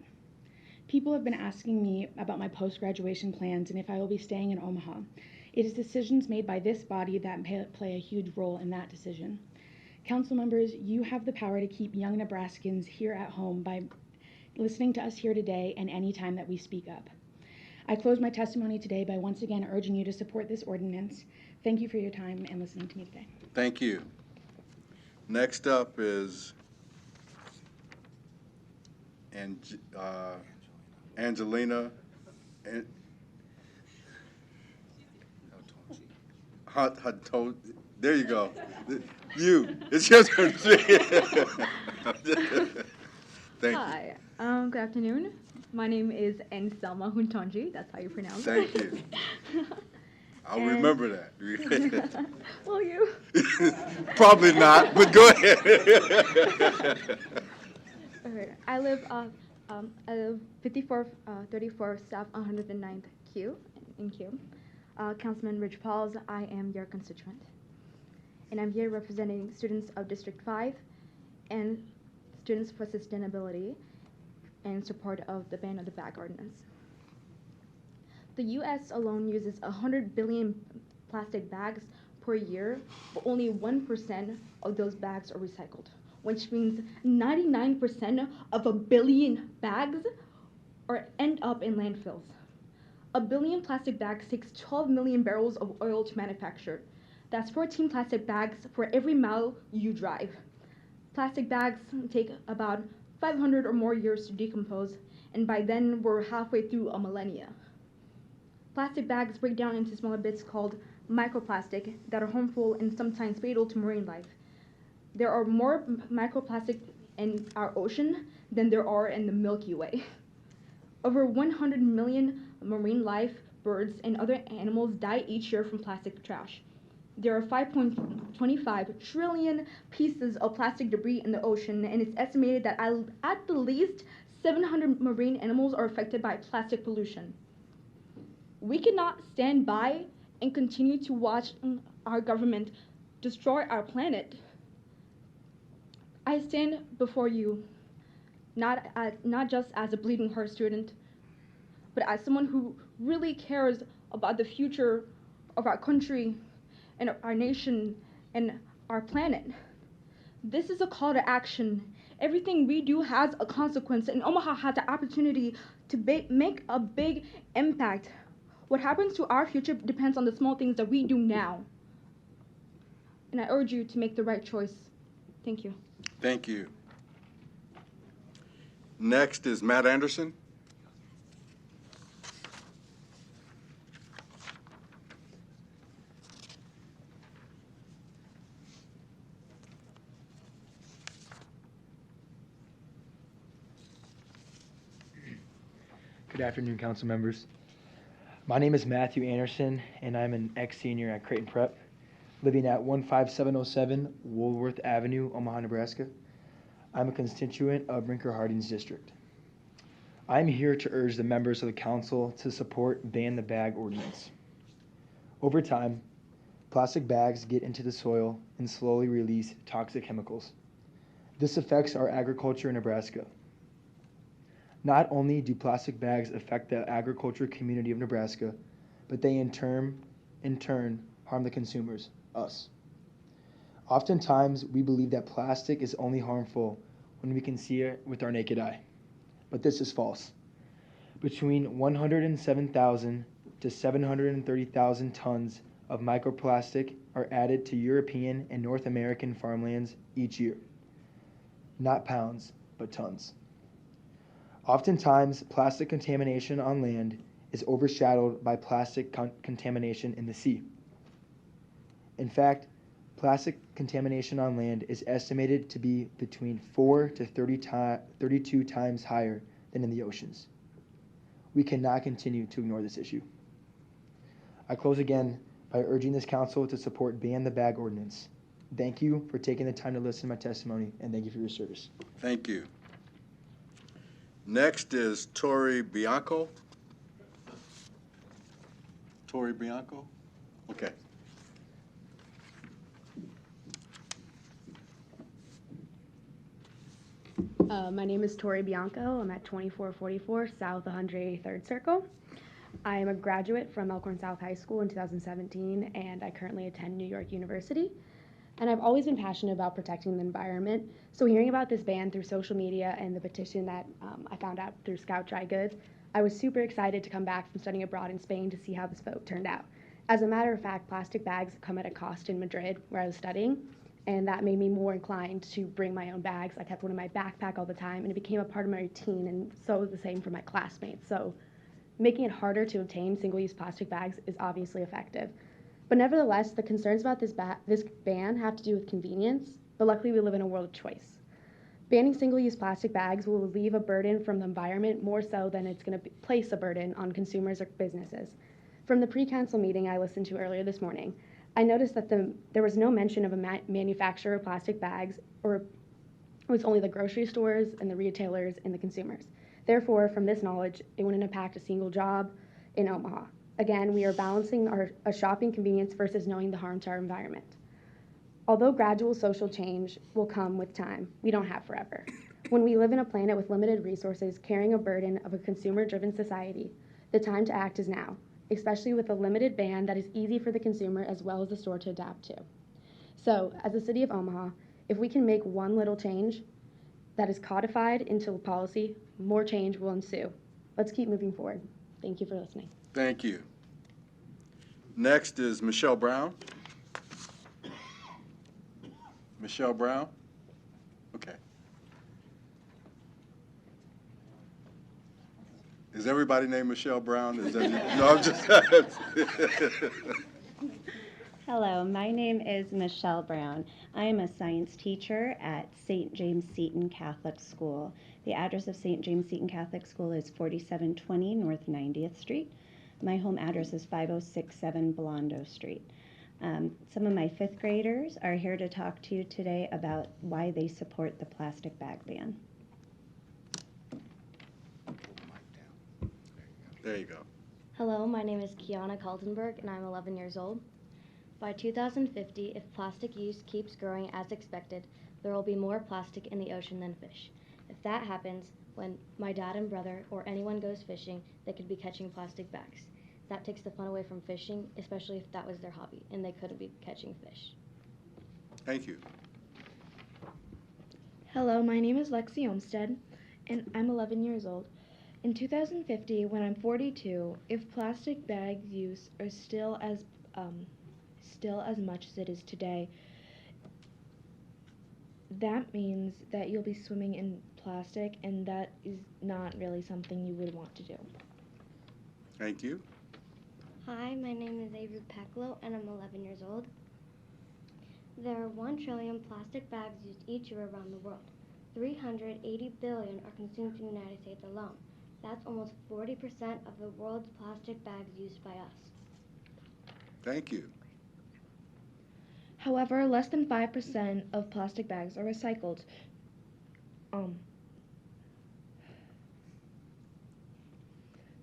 People have been asking me about my post-graduation plans and if I will be staying in Omaha. It is decisions made by this body that play a huge role in that decision. Council members, you have the power to keep young Nebraskans here at home by listening to us here today and any time that we speak up. I close my testimony today by once again urging you to support this ordinance. Thank you for your time and listening to me today. Thank you. Next up is Angelina. There you go. You. It's your turn. Thank you. Hi. Good afternoon. My name is Anselma Huntonji. That's how you pronounce it. Thank you. I'll remember that. Will you? Probably not, but go ahead. Okay. I live 5434 South 109th Q in Q. Councilman Rich Pahls, I am your constituent. And I'm here representing students of District 5 and Students for Sustainability in support of the ban of the bag ordinance. The U.S. alone uses 100 billion plastic bags per year, but only 1% of those bags are recycled, which means 99% of a billion bags end up in landfills. A billion plastic bags takes 12 million barrels of oil to manufacture. That's 14 plastic bags for every mile you drive. Plastic bags take about 500 or more years to decompose, and by then we're halfway through a millennia. Plastic bags break down into smaller bits called microplastic that are harmful and sometimes fatal to marine life. There are more microplastic in our ocean than there are in the Milky Way. Over 100 million marine life, birds, and other animals die each year from plastic trash. There are 5.25 trillion pieces of plastic debris in the ocean, and it's estimated that at the least 700 marine animals are affected by plastic pollution. We cannot stand by and continue to watch our government destroy our planet. I stand before you not just as a Bleeding Heart student, but as someone who really cares about the future of our country and our nation and our planet. This is a call to action. Everything we do has a consequence, and Omaha has the opportunity to make a big impact. What happens to our future depends on the small things that we do now. And I urge you to make the right choice. Thank you. Thank you. Next is Matt Anderson. Good afternoon, council members. My name is Matthew Anderson, and I'm an ex-senior at Creighton Prep, living at 15707 Woolworth Avenue, Omaha, Nebraska. I'm a constituent of Brinker Harding's district. I'm here to urge the members of the council to support Ban the Bag ordinance. Over time, plastic bags get into the soil and slowly release toxic chemicals. This affects our agriculture in Nebraska. Not only do plastic bags affect the agriculture community of Nebraska, but they in turn harm the consumers, us. Oftentimes, we believe that plastic is only harmful when we can see it with our naked eye, but this is false. Between 107,000 to 730,000 tons of microplastic are added to European and North American farmlands each year. Not pounds, but tons. Oftentimes, plastic contamination on land is overshadowed by plastic contamination in the sea. In fact, plastic contamination on land is estimated to be between 4 to 32 times higher than in the oceans. We cannot continue to ignore this issue. I close again by urging this council to support Ban the Bag ordinance. Thank you for taking the time to listen to my testimony, and thank you for your service. Thank you. Next is Torrey Bianco. Torrey Bianco? Okay. My name is Torrey Bianco. I'm at 2444 South 183rd Circle. I am a graduate from Elkhorn South High School in 2017, and I currently attend New York University. And I've always been passionate about protecting the environment. So hearing about this ban through social media and the petition that I found out through Scout Dry Goods, I was super excited to come back from studying abroad in Spain to see how this vote turned out. As a matter of fact, plastic bags come at a cost in Madrid, where I was studying, and that made me more inclined to bring my own bags. I kept one in my backpack all the time, and it became a part of my routine, and so was the same for my classmates. So making it harder to obtain single-use plastic bags is obviously effective. But nevertheless, the concerns about this ban have to do with convenience, but luckily we live in a world of choice. Banning single-use plastic bags will relieve a burden from the environment more so than it's going to place a burden on consumers or businesses. From the pre-council meeting I listened to earlier this morning, I noticed that there was no mention of a manufacturer of plastic bags, or it was only the grocery stores and the retailers and the consumers. Therefore, from this knowledge, it wouldn't impact a single job in Omaha. Again, we are balancing a shopping convenience versus knowing the harm to our environment. Although gradual social change will come with time, we don't have forever. When we live in a planet with limited resources, carrying a burden of a consumer-driven society, the time to act is now, especially with a limited ban that is easy for the consumer as well as the store to adapt to. So, as the city of Omaha, if we can make one little change that is codified into policy, more change will ensue. Let's keep moving forward. Thank you for listening. Thank you. Next is Michelle Brown. Michelle Brown? Okay. Is everybody named Michelle Brown? Is that, no, I'm just. Hello, my name is Michelle Brown. I am a science teacher at St. James Seton Catholic School. The address of St. James Seton Catholic School is 4720 North 90th Street. My home address is 5067 Blondo Street. Some of my fifth graders are here to talk to you today about why they support the plastic bag ban. There you go. Hello, my name is Kiana Kaltenberg, and I'm 11 years old. By 2050, if plastic use keeps growing as expected, there will be more plastic in the ocean than fish. If that happens, when my dad and brother or anyone goes fishing, they could be catching plastic bags. That takes the fun away from fishing, especially if that was their hobby and they couldn't be catching fish. Thank you. Hello, my name is Lexi Olmstead, and I'm 11 years old. In 2050, when I'm 42, if plastic bag use is still as much as it is today, that means that you'll be swimming in plastic, and that is not really something you would want to do. Thank you. Hi, my name is Avery Peklo, and I'm 11 years old. There are 1 trillion plastic bags used each year around the world. 380 billion are consumed in the United States alone. That's almost 40% of the world's plastic bags used by us. Thank you. However, less than 5% of plastic bags are recycled.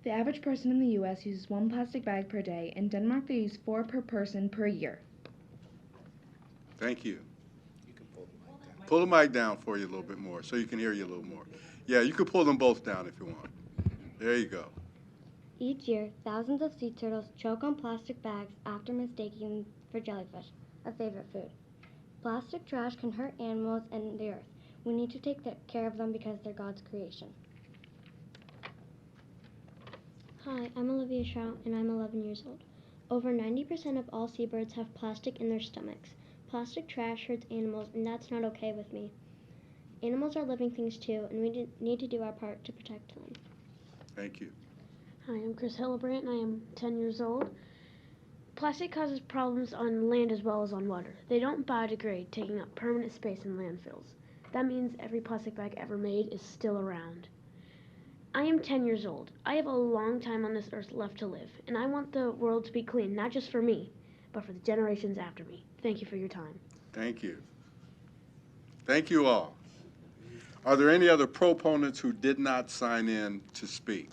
The average person in the U.S. uses 1 plastic bag per day. In Denmark, they use 4 per person per year. Thank you. Pull the mic down for you a little bit more so you can hear you a little more. Yeah, you can pull them both down if you want. There you go. Each year, thousands of sea turtles choke on plastic bags after mistaking them for jellyfish, a favorite food. Plastic trash can hurt animals and the earth. We need to take care of them because they're God's creation. Hi, I'm Olivia Trout, and I'm 11 years old. Over 90% of all seabirds have plastic in their stomachs. Plastic trash hurts animals, and that's not okay with me. Animals are living things too, and we need to do our part to protect them. Thank you. Hi, I'm Chris Hillebrandt, and I am 10 years old. Plastic causes problems on land as well as on water. They don't biodegrade, taking up permanent space in landfills. That means every plastic bag ever made is still around. I am 10 years old. I have a long time on this earth left to live, and I want the world to be clean, not just for me, but for the generations after me. Thank you for your time. Thank you. Thank you all. Are there any other proponents who did not sign in to speak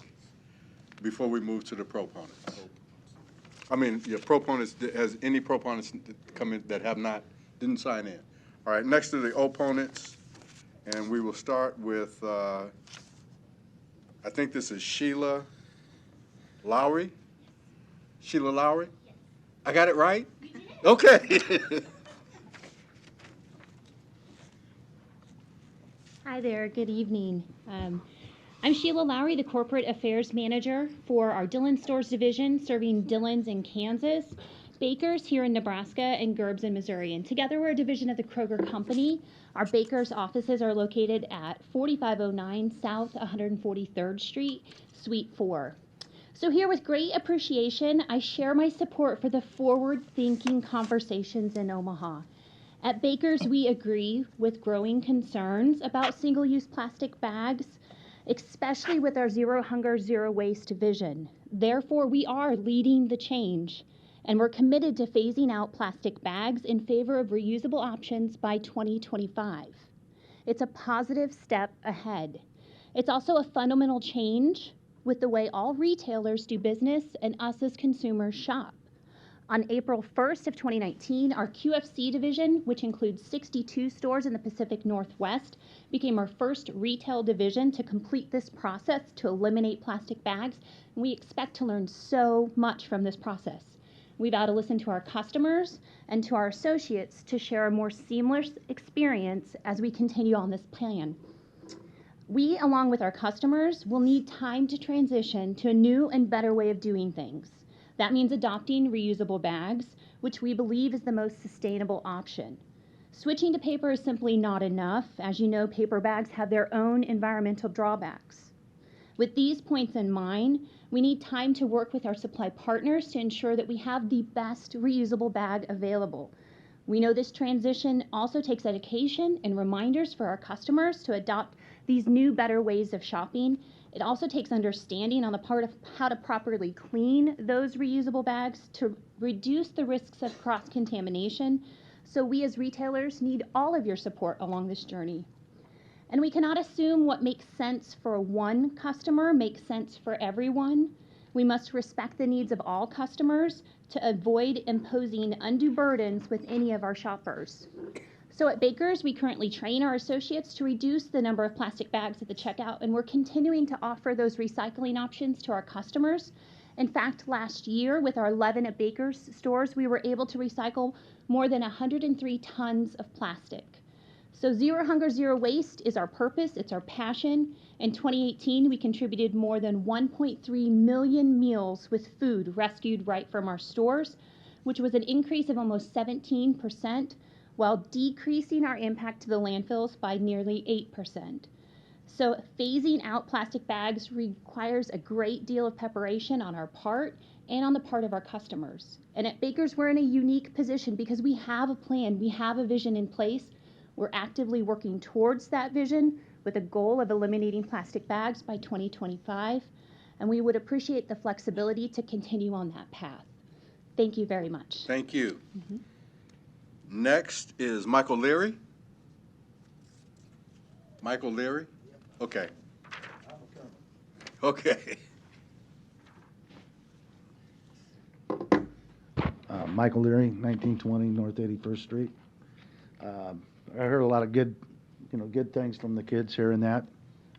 before we move to the proponents? Proponents, has any proponents come in that didn't sign in? All right, next to the opponents, and we will start with, I think this is Sheila Lowry? Sheila Lowry? I got it right? Okay. Hi there, good evening. I'm Sheila Lowry, the Corporate Affairs Manager for our Dillon Stores Division, serving Dillons in Kansas, Bakers here in Nebraska, and Gerbs in Missouri. And together we're a division of the Kroger Company. Our Bakers offices are located at 4509 South 143rd Street, Suite 4. So here, with great appreciation, I share my support for the forward-thinking conversations in Omaha. At Bakers, we agree with growing concerns about single-use plastic bags, especially with our Zero Hunger, Zero Waste vision. Therefore, we are leading the change, and we're committed to phasing out plastic bags in favor of reusable options by 2025. It's a positive step ahead. It's also a fundamental change with the way all retailers do business and us as consumers shop. On April 1st of 2019, our QFC division, which includes 62 stores in the Pacific Northwest, became our first retail division to complete this process to eliminate plastic bags. And we expect to learn so much from this process. We've got to listen to our customers and to our associates to share a more seamless experience as we continue on this plan. We, along with our customers, will need time to transition to a new and better way of doing things. That means adopting reusable bags, which we believe is the most sustainable option. Switching to paper is simply not enough. As you know, paper bags have their own environmental drawbacks. With these points in mind, we need time to work with our supply partners to ensure that we have the best reusable bag available. We know this transition also takes education and reminders for our customers to adopt these new, better ways of shopping. It also takes understanding on the part of how to properly clean those reusable bags to reduce the risks of cross-contamination. So we as retailers need all of your support along this journey. And we cannot assume what makes sense for one customer makes sense for everyone. We must respect the needs of all customers to avoid imposing undue burdens with any of our shoppers. So at Baker's, we currently train our associates to reduce the number of plastic bags at the checkout, and we're continuing to offer those recycling options to our customers. In fact, last year with our 11 at Baker's stores, we were able to recycle more than 103 tons of plastic. So Zero Hunger, Zero Waste is our purpose, it's our passion. In 2018, we contributed more than 1.3 million meals with food rescued right from our stores, which was an increase of almost 17%, while decreasing our impact to the landfills by nearly 8%. So phasing out plastic bags requires a great deal of preparation on our part and on the part of our customers. And at Baker's, we're in a unique position because we have a plan, we have a vision in place. We're actively working towards that vision with a goal of eliminating plastic bags by 2025, and we would appreciate the flexibility to continue on that path. Thank you very much. Thank you. Next is Michael Leary. Michael Leary? Okay. Okay. Michael Leary, 1920 North 81st Street. I heard a lot of good things from the kids here and that,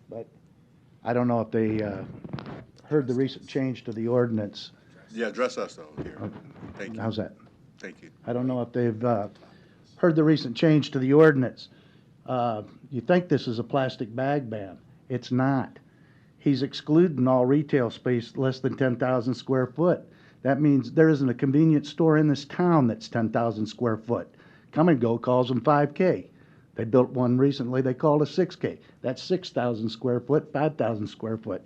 but I don't know if they heard the recent change to the ordinance. Yeah, address us though here. Okay. Thank you. How's that? Thank you. I don't know if they've heard the recent change to the ordinance. You think this is a plastic bag ban. It's not. He's excluding all retail space less than 10,000 square foot. That means there isn't a convenience store in this town that's 10,000 square foot. Come and Go calls them 5K. They built one recently, they called it 6K. That's 6,000 square foot, 5,000 square foot.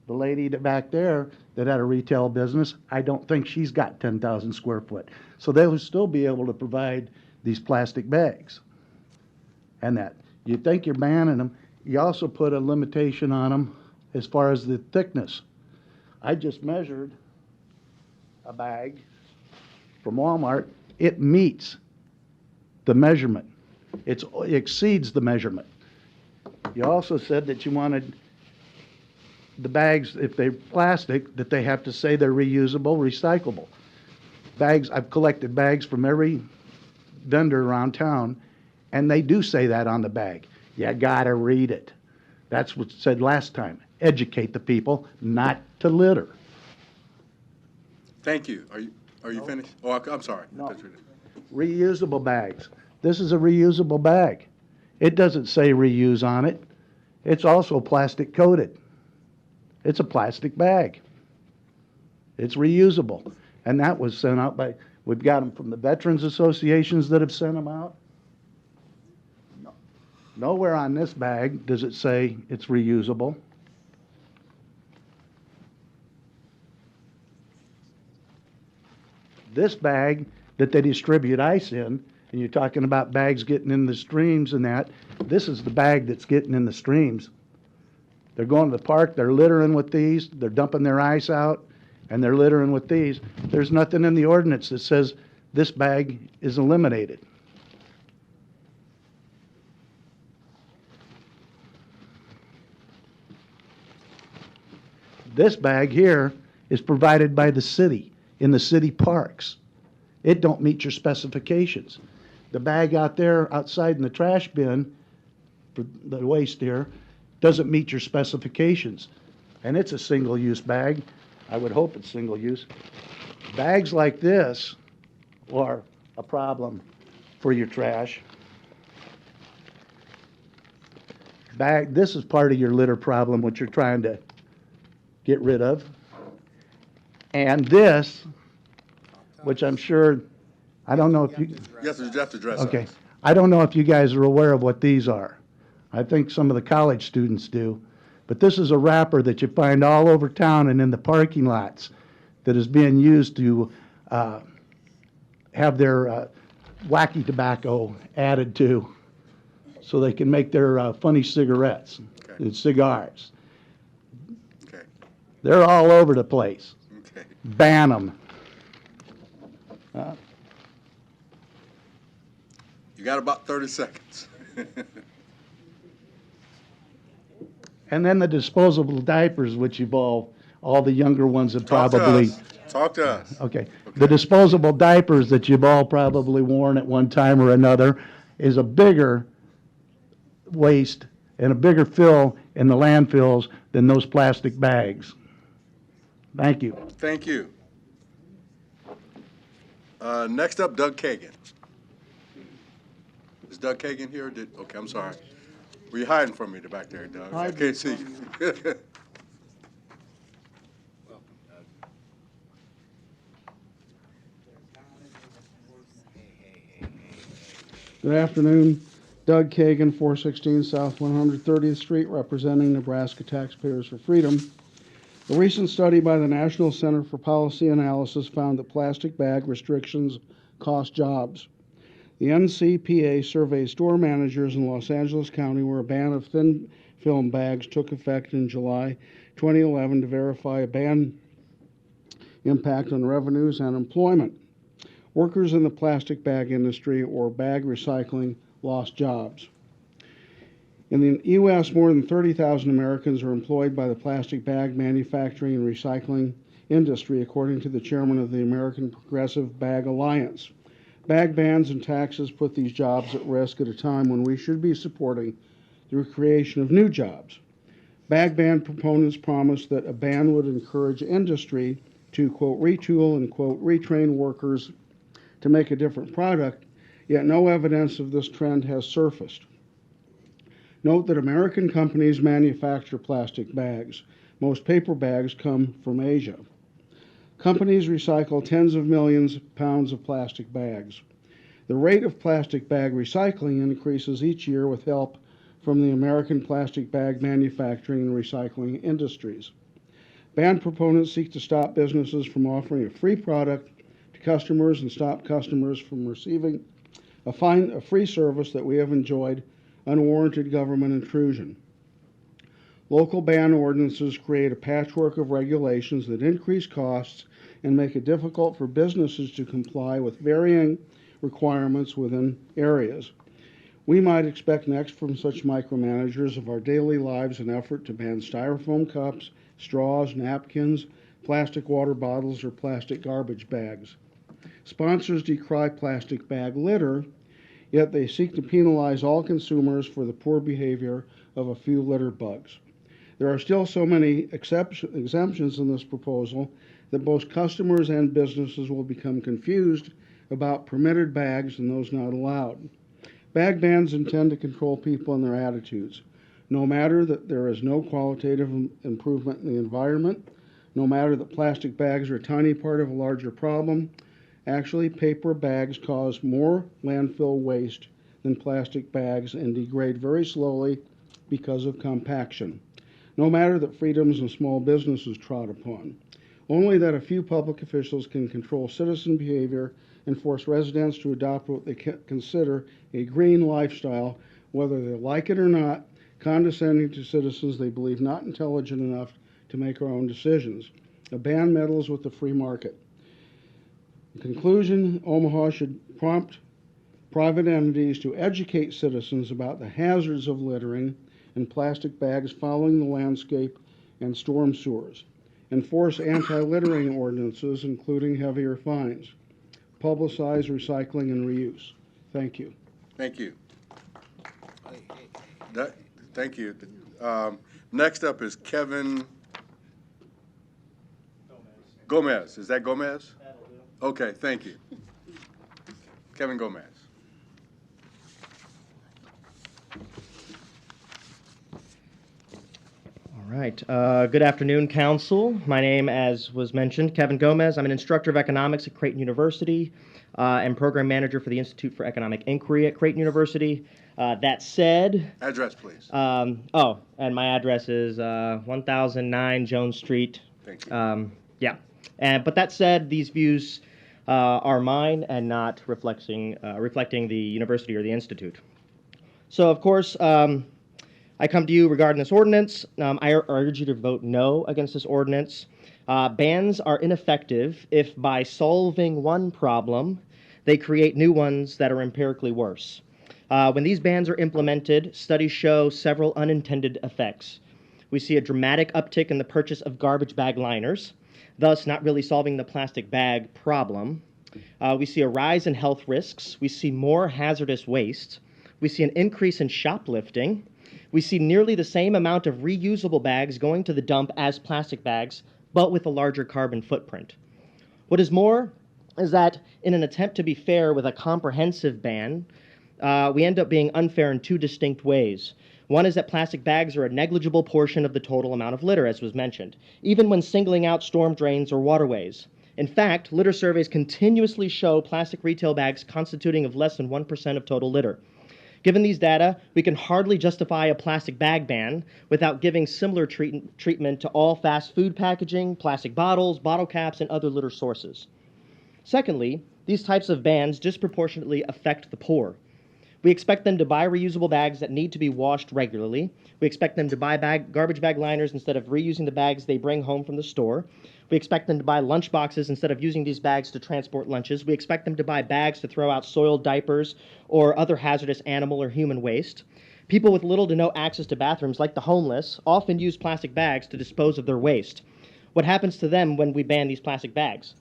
The lady back there that had a retail business, I don't think she's got 10,000 square foot. So they will still be able to provide these plastic bags. And that. You think you're banning them, you also put a limitation on them as far as the thickness. I just measured a bag from Walmart. It meets the measurement. It exceeds the measurement. You also said that you wanted the bags, if they're plastic, that they have to say they're reusable, recyclable. Bags, I've collected bags from every vendor around town, and they do say that on the bag. You gotta read it. That's what it said last time. Educate the people, not to litter. Thank you. Are you finished? Oh, I'm sorry. No. Reusable bags. This is a reusable bag. It doesn't say reuse on it. It's also plastic coated. It's a plastic bag. It's reusable. And that was sent out by, we've got them from the Veterans Associations that have sent them out. Nowhere on this bag does it say it's reusable. This bag that they distribute ice in, and you're talking about bags getting in the streams and that, this is the bag that's getting in the streams. They're going to the park, they're littering with these, they're dumping their ice out, and they're littering with these. There's nothing in the ordinance that says this bag is eliminated. This bag here is provided by the city in the city parks. It don't meet your specifications. The bag out there outside in the trash bin for the waste here doesn't meet your specifications. And it's a single-use bag. I would hope it's single-use. Bags like this are a problem for your trash. This is part of your litter problem, what you're trying to get rid of. And this, which I'm sure, I don't know if you... Yes, you have to address Okay. us. I don't know if you guys are aware of what these are. I think some of the college students do. But this is a wrapper that you find all over town and in the parking lots that is being used to have their wacky tobacco added to so they can make their funny cigarettes and cigars. Okay. They're all over the place. Okay. Ban them. You got about 30 seconds. And then the disposable diapers, which you've all the younger ones have probably... Talk to us. Okay. The disposable diapers that you've all probably worn at one time or another, is a bigger waste and a bigger fill in the landfills than those plastic bags. Thank you. Thank you. Next up, Doug Kagan. Is Doug Kagan here? Okay, I'm sorry. Were you hiding from me back there, Doug? I can't see you. Good afternoon. Doug Kagan, 416 South 130th Street, representing Nebraska Taxpayers for Freedom. A recent study by the National Center for Policy Analysis found that plastic bag restrictions cost jobs. The NCPA surveyed store managers in Los Angeles County where a ban of thin film bags took effect in July 2011 to verify a ban impact on revenues and employment. Workers in the plastic bag industry or bag recycling lost jobs. In the U.S., more than 30,000 Americans are employed by the plastic bag manufacturing and recycling industry, according to the chairman of the American Progressive Bag Alliance. Bag bans and taxes put these jobs at risk at a time when we should be supporting the creation of new jobs. Bag ban proponents promised that a ban would encourage industry to, quote, retool and, quote, retrain workers to make a different product, yet no evidence of this trend has surfaced. Note that American companies manufacture plastic bags. Most paper bags come from Asia. Companies recycle tens of millions of pounds of plastic bags. The rate of plastic bag recycling increases each year with help from the American plastic bag manufacturing and recycling industries. Ban proponents seek to stop businesses from offering a free product to customers and stop customers from receiving a free service that we have enjoyed, unwarranted government intrusion. Local ban ordinances create a patchwork of regulations that increase costs and make it difficult for businesses to comply with varying requirements within areas. We might expect next from such micromanagers of our daily lives an effort to ban styrofoam cups, straws, napkins, plastic water bottles, or plastic garbage bags. Sponsors decry plastic bag litter, yet they seek to penalize all consumers for the poor behavior of a few litter bugs. There are still so many exemptions in this proposal that both customers and businesses will become confused about permitted bags and those not allowed. Bag bans intend to control people and their attitudes. No matter that there is no qualitative improvement in the environment, no matter that plastic bags are a tiny part of a larger problem, actually paper bags cause more landfill waste than plastic bags and degrade very slowly because of compaction. No matter that freedoms and small businesses trod upon. Only that a few public officials can control citizen behavior and force residents to adopt what they consider a green lifestyle, whether they like it or not, condescending to citizens they believe not intelligent enough to make our own decisions. A ban meddles with the free market. In conclusion, Omaha should prompt private entities to educate citizens about the hazards of littering and plastic bags following the landscape and storm sewers. Enforce anti-littering ordinances, including heavier fines. Publicize recycling and reuse. Thank you. Thank you. Thank you. Next up is Kevin Gomez. Is that Gomez? Okay, thank you. Kevin Gomez. All right. Good afternoon, Council. My name, as was mentioned, Kevin Gomez. I'm an instructor of economics at Creighton University and program manager for the Institute for Economic Inquiry at Creighton University. That said... Address, please. And my address is 1009 Jones Street. Thank you. But that said, these views are mine and not reflecting the university or the institute. So, of course, I come to you regarding this ordinance. I urge you to vote no against this ordinance. Bans are ineffective if by solving one problem, they create new ones that are empirically worse. When these bans are implemented, studies show several unintended effects. We see a dramatic uptick in the purchase of garbage bag liners, thus not really solving the plastic bag problem. We see a rise in health risks. We see more hazardous waste. We see an increase in shoplifting. We see nearly the same amount of reusable bags going to the dump as plastic bags, but with a larger carbon footprint. What is more is that in an attempt to be fair with a comprehensive ban, we end up being unfair in two distinct ways. One is that plastic bags are a negligible portion of the total amount of litter, as was mentioned, even when singling out storm drains or waterways. In fact, litter surveys continuously show plastic retail bags constituting of less than 1% of total litter. Given these data, we can hardly justify a plastic bag ban without giving similar treatment to all fast food packaging, plastic bottles, bottle caps, and other litter sources. Secondly, these types of bans disproportionately affect the poor. We expect them to buy reusable bags that need to be washed regularly. We expect them to buy garbage bag liners instead of reusing the bags they bring home from the store. We expect them to buy lunch boxes instead of using these bags to transport lunches. We expect them to buy bags to throw out soiled diapers or other hazardous animal or human waste. People with little to no access to bathrooms, like the homeless, often use plastic bags to dispose of their waste. What happens to them when we ban these plastic bags?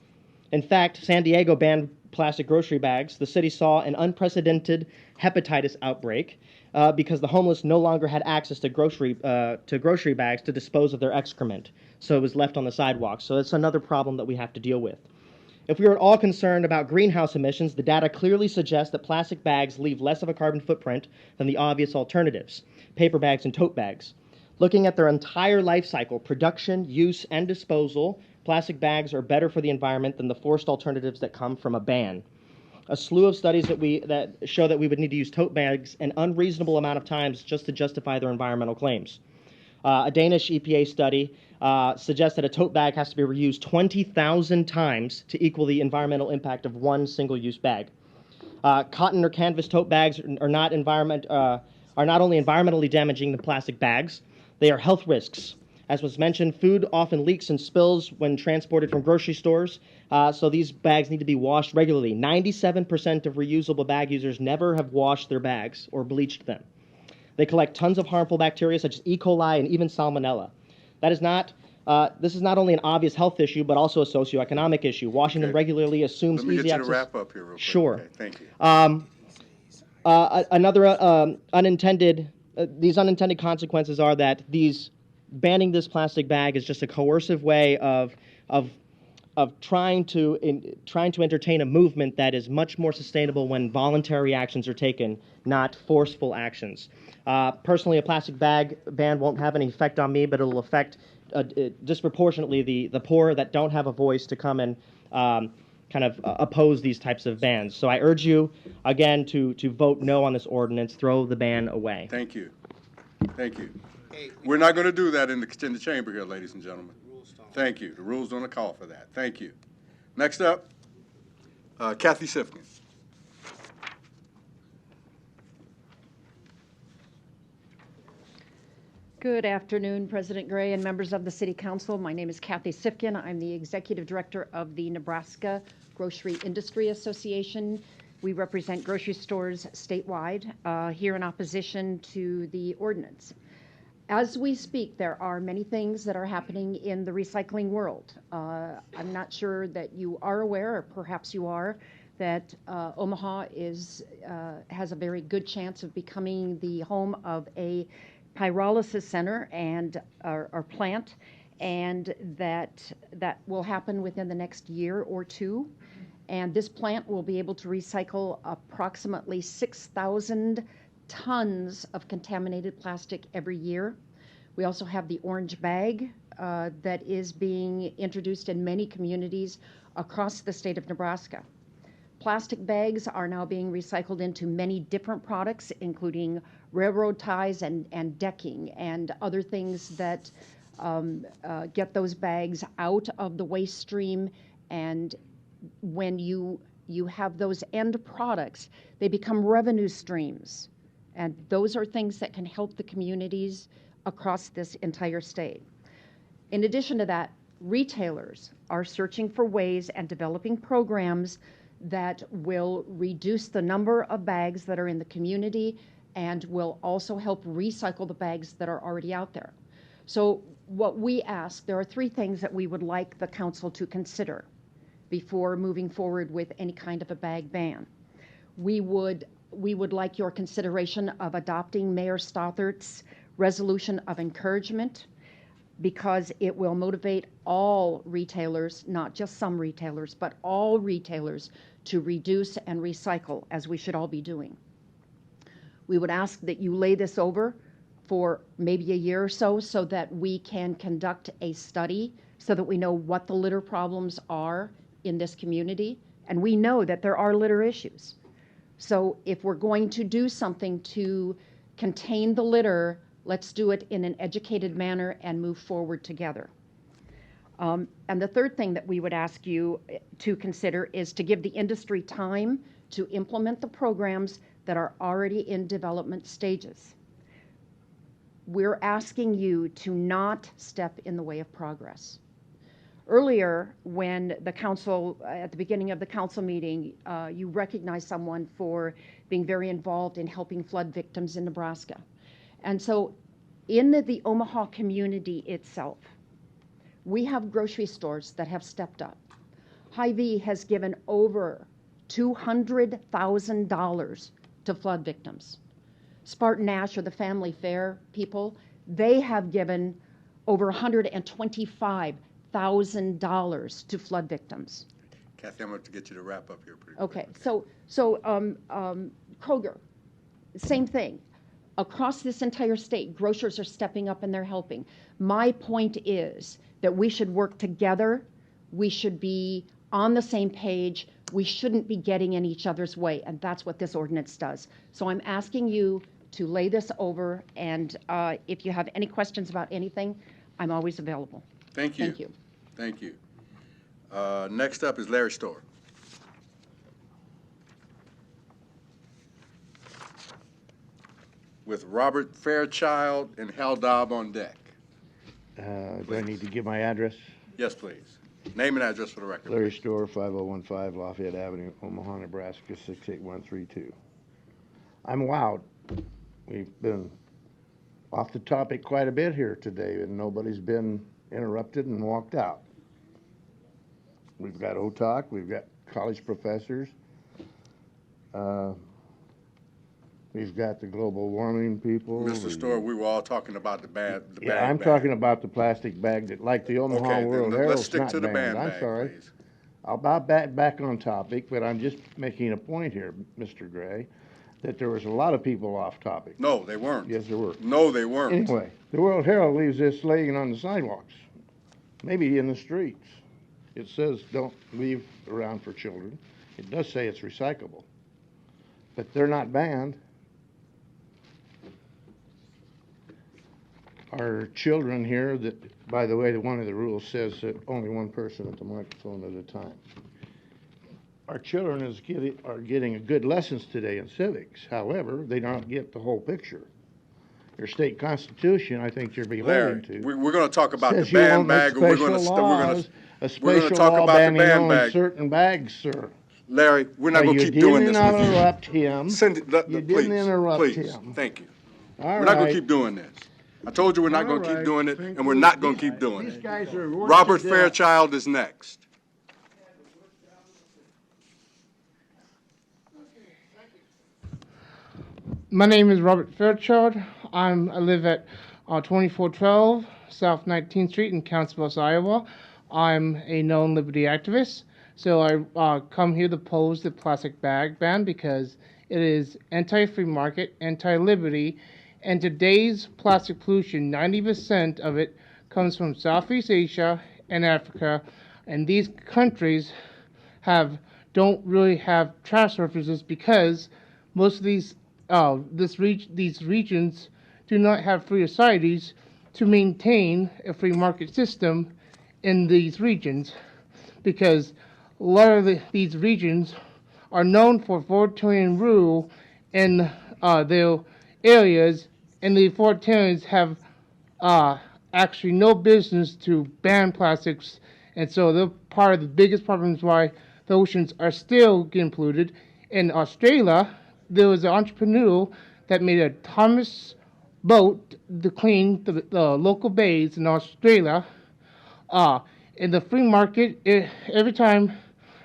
In fact, San Diego banned plastic grocery bags. The city saw an unprecedented hepatitis outbreak because the homeless no longer had access to grocery bags to dispose of their excrement, so it was left on the sidewalks. So that's another problem that we have to deal with. If we are at all concerned about greenhouse emissions, the data clearly suggests that plastic bags leave less of a carbon footprint than the obvious alternatives, paper bags and tote bags. Looking at their entire life cycle, production, use, and disposal, plastic bags are better for the environment than the forced alternatives that come from a ban. A slew of studies that show that we would need to use tote bags an unreasonable amount of times just to justify their environmental claims. A Danish EPA study suggests that a tote bag has to be reused 20,000 times to equal the environmental impact of one single-use bag. Cotton or canvas tote bags are not only environmentally damaging than plastic bags, they are health risks. As was mentioned, food often leaks and spills when transported from grocery stores, so these bags need to be washed regularly. 97% of reusable bag users never have washed their bags or bleached them. They collect tons of harmful bacteria such as E. coli and even salmonella. This is not only an obvious health issue, but also a socioeconomic issue. Washing them regularly assumes Let me easy get you access. to wrap up here real quick. Sure. Okay, thank you. Another these unintended consequences are that banning this plastic bag is just a coercive way of trying to entertain a movement that is much more sustainable when voluntary actions are taken, not forceful actions. Personally, a plastic bag ban won't have any effect on me, but it'll affect disproportionately the poor that don't have a voice to come and oppose these types of bans. So I urge you, again, to vote no on this ordinance, throw the ban away. Thank you. Thank you. We're not going to do that in the chamber here, ladies and gentlemen. Thank you. The rules don't call for that. Thank you. Next up, Kathy Sifkin. Good afternoon, President Gray and members of the City Council. My name is Kathy Sifkin. I'm the Executive Director of the Nebraska Grocery Industry Association. We represent grocery stores statewide here in opposition to the ordinance. As we speak, there are many things that are happening in the recycling world. I'm not sure that you are aware, or perhaps you are, that Omaha has a very good chance of becoming the home of a pyrolysis center and our plant, and that will happen within the next year or two. And this plant will be able to recycle approximately 6,000 tons of contaminated plastic every year. We also have the orange bag that is being introduced in many communities across the state of Nebraska. Plastic bags are now being recycled into many different products, including railroad ties and decking and other things that get those bags out of the waste stream. And when you have those end products, they become revenue streams. And those are things that can help the communities across this entire state. In addition to that, retailers are searching for ways and developing programs that will reduce the number of bags that are in the community and will also help recycle the bags that are already out there. So what we ask, there are three things that we would like the council to consider before moving forward with any kind of a bag ban. We would we would like your consideration of adopting Mayor Stothart's resolution of encouragement, because it will motivate all retailers, not just some retailers, but all retailers, to reduce and recycle, as we should all be doing. We would ask that you lay this over for maybe a year or so that we can conduct a study so that we know what the litter problems are in this community. And we know that there are litter issues. So if we're going to do something to contain the litter, let's do it in an educated manner and move forward together. And the third thing that we would ask you to consider is to give the industry time to implement the programs that are already in development stages. We're asking you to not step in the way of progress. Earlier, when the council, at the beginning of the council meeting, you recognized someone for being very involved in helping flood victims in Nebraska. And so in the Omaha community itself, we have grocery stores that have stepped up. Hy-Vee has given over $200,000 to flood victims. Spartan Nash, or the Family Fair people, they have given over $125,000 to flood victims. Kathy, I'm going to get you to wrap up here pretty Okay, so Kroger, same thing. Across this entire state, grocers are stepping up and they're helping. My point is that we should work together. We should be on the same page. We shouldn't be getting in each other's way, and that's what this ordinance does. So I'm asking you to lay this over, and if you have any questions about anything, I'm always available. Thank you. Thank you. Thank you. Next up is Larry Store. With Robert Fairchild and Hal Dobb on deck. Do I need to give my address? Yes, please. Name and address for the record. Larry Store, 5015 Lafayette Avenue, Omaha, Nebraska, 68132. I'm wowed. We've been off the topic quite a bit here today, and nobody's been interrupted and walked out. We've got OTOC, we've got college professors, we've got the global warming people. Mr. Store, we were all talking about the bag. I'm talking about the plastic bag that, like the Omaha Okay, World then Herald's let's stick not to the banned. band I'm bag, sorry. please. I'll bow back on topic, but I'm just making a point here, Mr. Gray, that there was a lot of people off topic. No, they weren't. Yes, there were. No, they weren't. Anyway, the World Herald leaves this laying on the sidewalks, maybe in the streets. It says don't leave around for children. It does say it's recyclable, but they're not banned. Our children here, that, by the way, one of the rules says that only one person at the microphone at a time. Our children are getting good lessons today in civics. However, they don't get the whole picture. Your state constitution, I think you're beholden to. We're going to talk about the says you band won't make bag, and we're special going to laws, a we're going special to talk law about the banning band only bag. certain bags, sir. Larry, we're not Now, going to keep doing this You with didn't you. interrupt him. You didn't interrupt please. him. Thank you. All We're not going right. to keep doing this. I told you we're not going to keep doing it, and we're not going to keep doing These it. guys are worse Robert to death. Fairchild is next. My name is Robert Fairchild. I live at 2412 South 19th Street in Council Bluffs, Iowa. I'm a known liberty activist, so I come here to oppose the plastic bag ban because it is anti-free market, anti-liberty, and today's plastic pollution, 90% of it comes from Southeast Asia and Africa, and these countries don't really have trash surfaces because most of these regions do not have free societies to maintain a free market system in these regions, because a lot of these regions are known for authoritarian rule in their areas, and the authoritarians have actually no business to ban plastics, and so they're part of the biggest problems why the oceans are still getting polluted. In Australia, there was an entrepreneur that made a autonomous boat to clean the local bays in Australia. In the free market, every time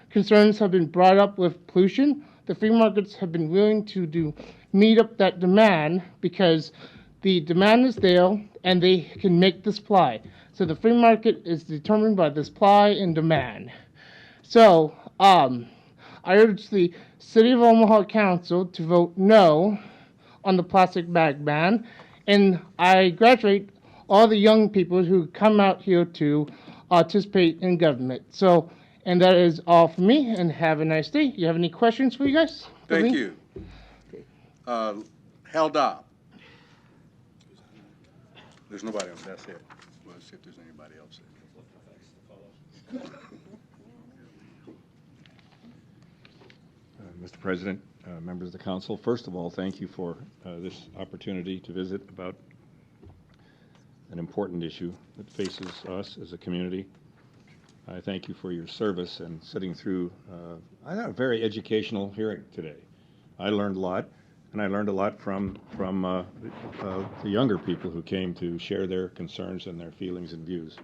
concerns have been brought up with pollution, the free markets have been willing to meet up that demand because the demand is there and they can make the supply. So the free market is determined by the supply and demand. So I urge the City of Omaha Council to vote no on the plastic bag ban, and I congratulate all the young people who come out here to participate in government. So, and that is all for me, and have a nice day. You have any questions for you guys? Thank you. Held up. There's nobody else. That's it. Let's see if there's anybody else. Mr. President, members of the council, first of all, thank you for this opportunity to visit about an important issue that faces us as a community. I thank you for your service and sitting through I thought a very educational hearing today. I learned a lot, and I learned a lot from the younger people who came to share their concerns and their feelings and views.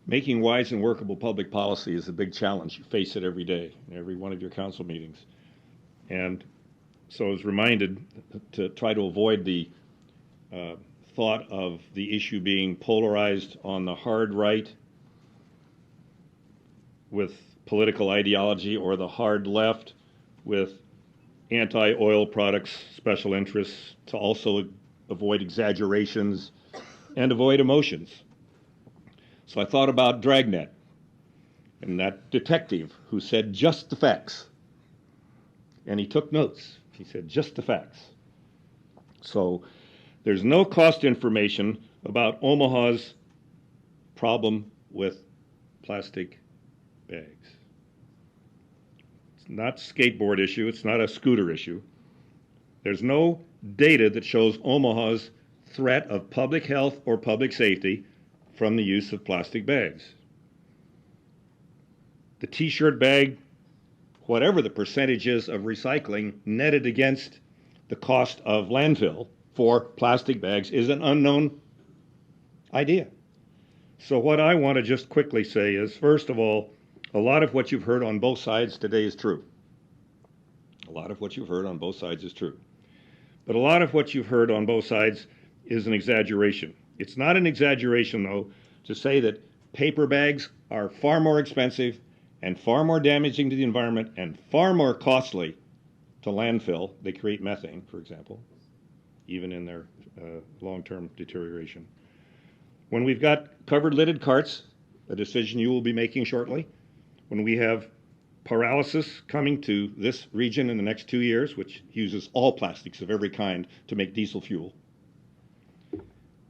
Making wise and workable public policy is a big challenge. You face it every day, in every one of your council meetings. And so I was reminded to try to avoid the thought of the issue being polarized on the hard right with political ideology or the hard left with anti-oil products, special interests, to also avoid exaggerations and avoid emotions. So I thought about Dragnet and that detective who said just the facts. And he took notes. He said just the facts. So there's no cost information about Omaha's problem with plastic bags. It's not a skateboard issue. It's not a scooter issue. There's no data that shows Omaha's threat of public health or public safety from the use of plastic bags. The t-shirt bag, whatever the percentage is of recycling netted against the cost of landfill for plastic bags, is an unknown idea. So what I want to just quickly say is, first of all, a lot of what you've heard on both sides today is true. A lot of what you've heard on both sides is true. But a lot of what you've heard on both sides is an exaggeration. It's not an exaggeration, though, to say that paper bags are far more expensive and far more damaging to the environment and far more costly to landfill. They create methane, for example, even in their long-term deterioration. When we've got covered lidded carts, a decision you will be making shortly, when we have paralysis coming to this region in the next 2 years, which uses all plastics of every kind to make diesel fuel,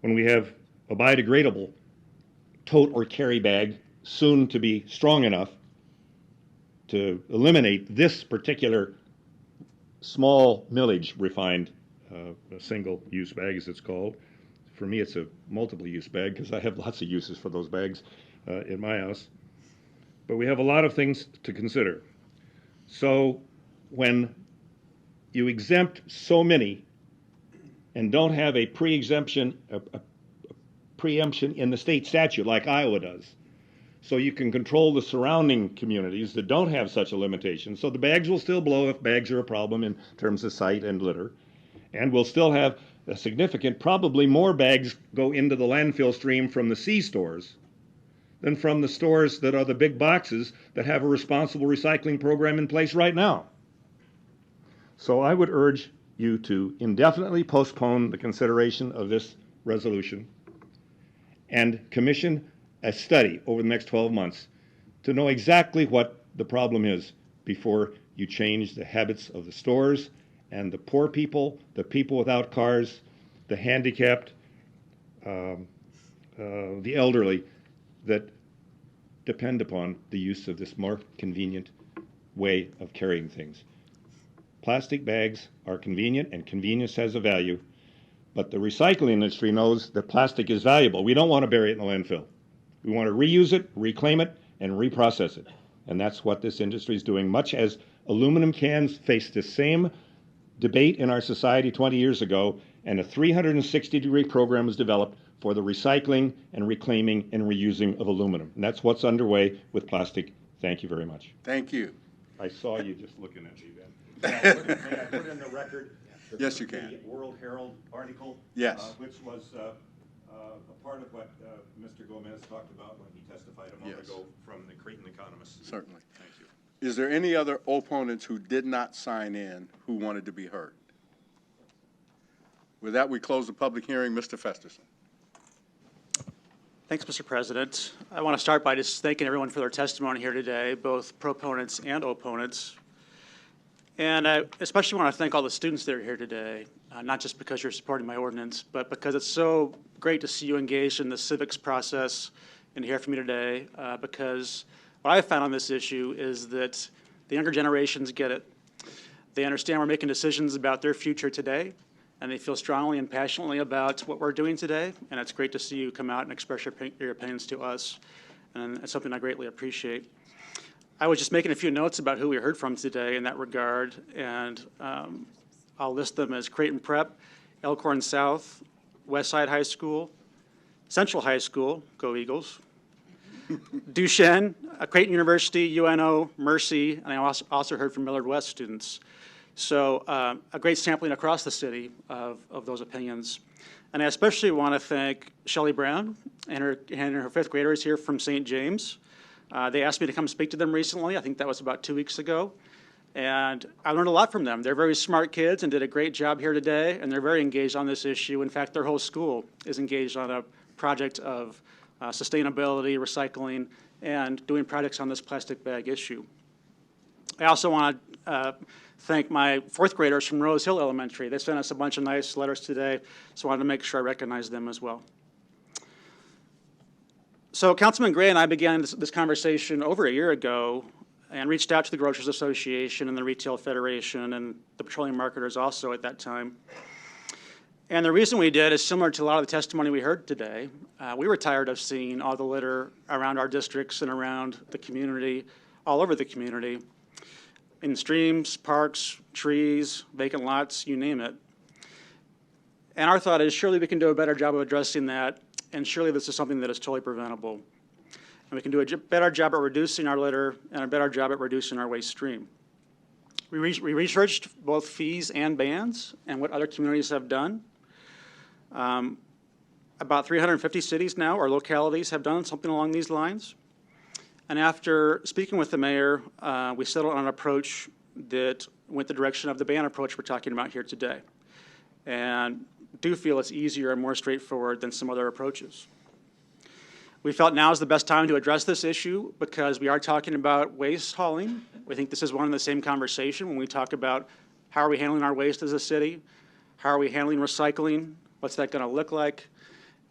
when we have a biodegradable tote or carry bag soon to be strong enough to eliminate this particular small millage refined single-use bag, as it's called. For me, it's a multiple-use bag because I have lots of uses for those bags in my house. But we have a lot of things to consider. So when you exempt so many and don't have a preemption in the state statute like Iowa does, so you can control the surrounding communities that don't have such a limitation. So the bags will still blow if bags are a problem in terms of site and litter, and we'll still have a significant, probably more bags go into the landfill stream from the C stores than from the stores that are the big boxes that have a responsible recycling program in place right now. So I would urge you to indefinitely postpone the consideration of this resolution and commission a study over the next 12 months to know exactly what the problem is before you change the habits of the stores and the poor people, the people without cars, the handicapped, the elderly that depend upon the use of this more convenient way of carrying things. Plastic bags are convenient, and convenience has a value, but the recycling industry knows that plastic is valuable. We don't want to bury it in the landfill. We want to reuse it, reclaim it, and reprocess it. And that's what this industry is doing, much as aluminum cans faced the same debate in our society 20 years ago, and a 360-degree program was developed for the recycling and reclaiming and reusing of aluminum. And that's what's underway with plastic. Thank you very much. Thank you. I saw you just looking at me then. May I put in the record? Yes, you can. The World Herald article? Yes. Which was a part of what Mr. Gomez talked about when he testified a moment ago from the Creighton Economist. Certainly. Thank you. Is there any other opponents who did not sign in who wanted to be heard? With that, we close the public hearing. Mr. Festersen. Thanks, Mr. President. I want to start by just thanking everyone for their testimony here today, both proponents and opponents. And I especially want to thank all the students that are here today, not just because you're supporting my ordinance, but because it's so great to see you engaged in the civics process and hear from me today, because what I've found on this issue is that the younger generations get it. They understand we're making decisions about their future today, and they feel strongly and passionately about what we're doing today, and it's great to see you come out and express your opinions to us, and it's something I greatly appreciate. I was just making a few notes about who we heard from today in that regard, and I'll list them as Creighton Prep, Elkhorn South, Westside High School, Central High School, go Eagles, Duchesne, Creighton University, UNO, Mercy, and I also heard from Millard West students. So a great sampling across the city of those opinions. And I especially want to thank Shelley Brown and her fifth graders here from St. James. They asked me to come speak to them recently. I think that was about 2 weeks ago. And I learned a lot from them. They're very smart kids and did a great job here today, and they're very engaged on this issue. In fact, their whole school is engaged on a project of sustainability, recycling, and doing projects on this plastic bag issue. I also want to thank my fourth graders from Rose Hill Elementary. They sent us a bunch of nice letters today, so I wanted to make sure I recognize them as well. So Councilman Gray and I began this conversation over a year ago and reached out to the Grocers Association and the Retail Federation and the petroleum marketers also at that time. And the reason we did is similar to a lot of the testimony we heard today. We were tired of seeing all the litter around our districts and around the community, all over the community, in streams, parks, trees, vacant lots, you name it. And our thought is surely we can do a better job of addressing that, and surely this is something that is totally preventable. And we can do a better job at reducing our litter and a better job at reducing our waste stream. We researched both fees and bans and what other communities have done. About 350 cities now or localities have done something along these lines. And after speaking with the mayor, we settled on an approach that went the direction of the ban approach we're talking about here today. And do feel it's easier and more straightforward than some other approaches. We felt now is the best time to address this issue because we are talking about waste hauling. We think this is one and the same conversation when we talk about how are we handling our waste as a city, how are we handling recycling, what's that going to look like,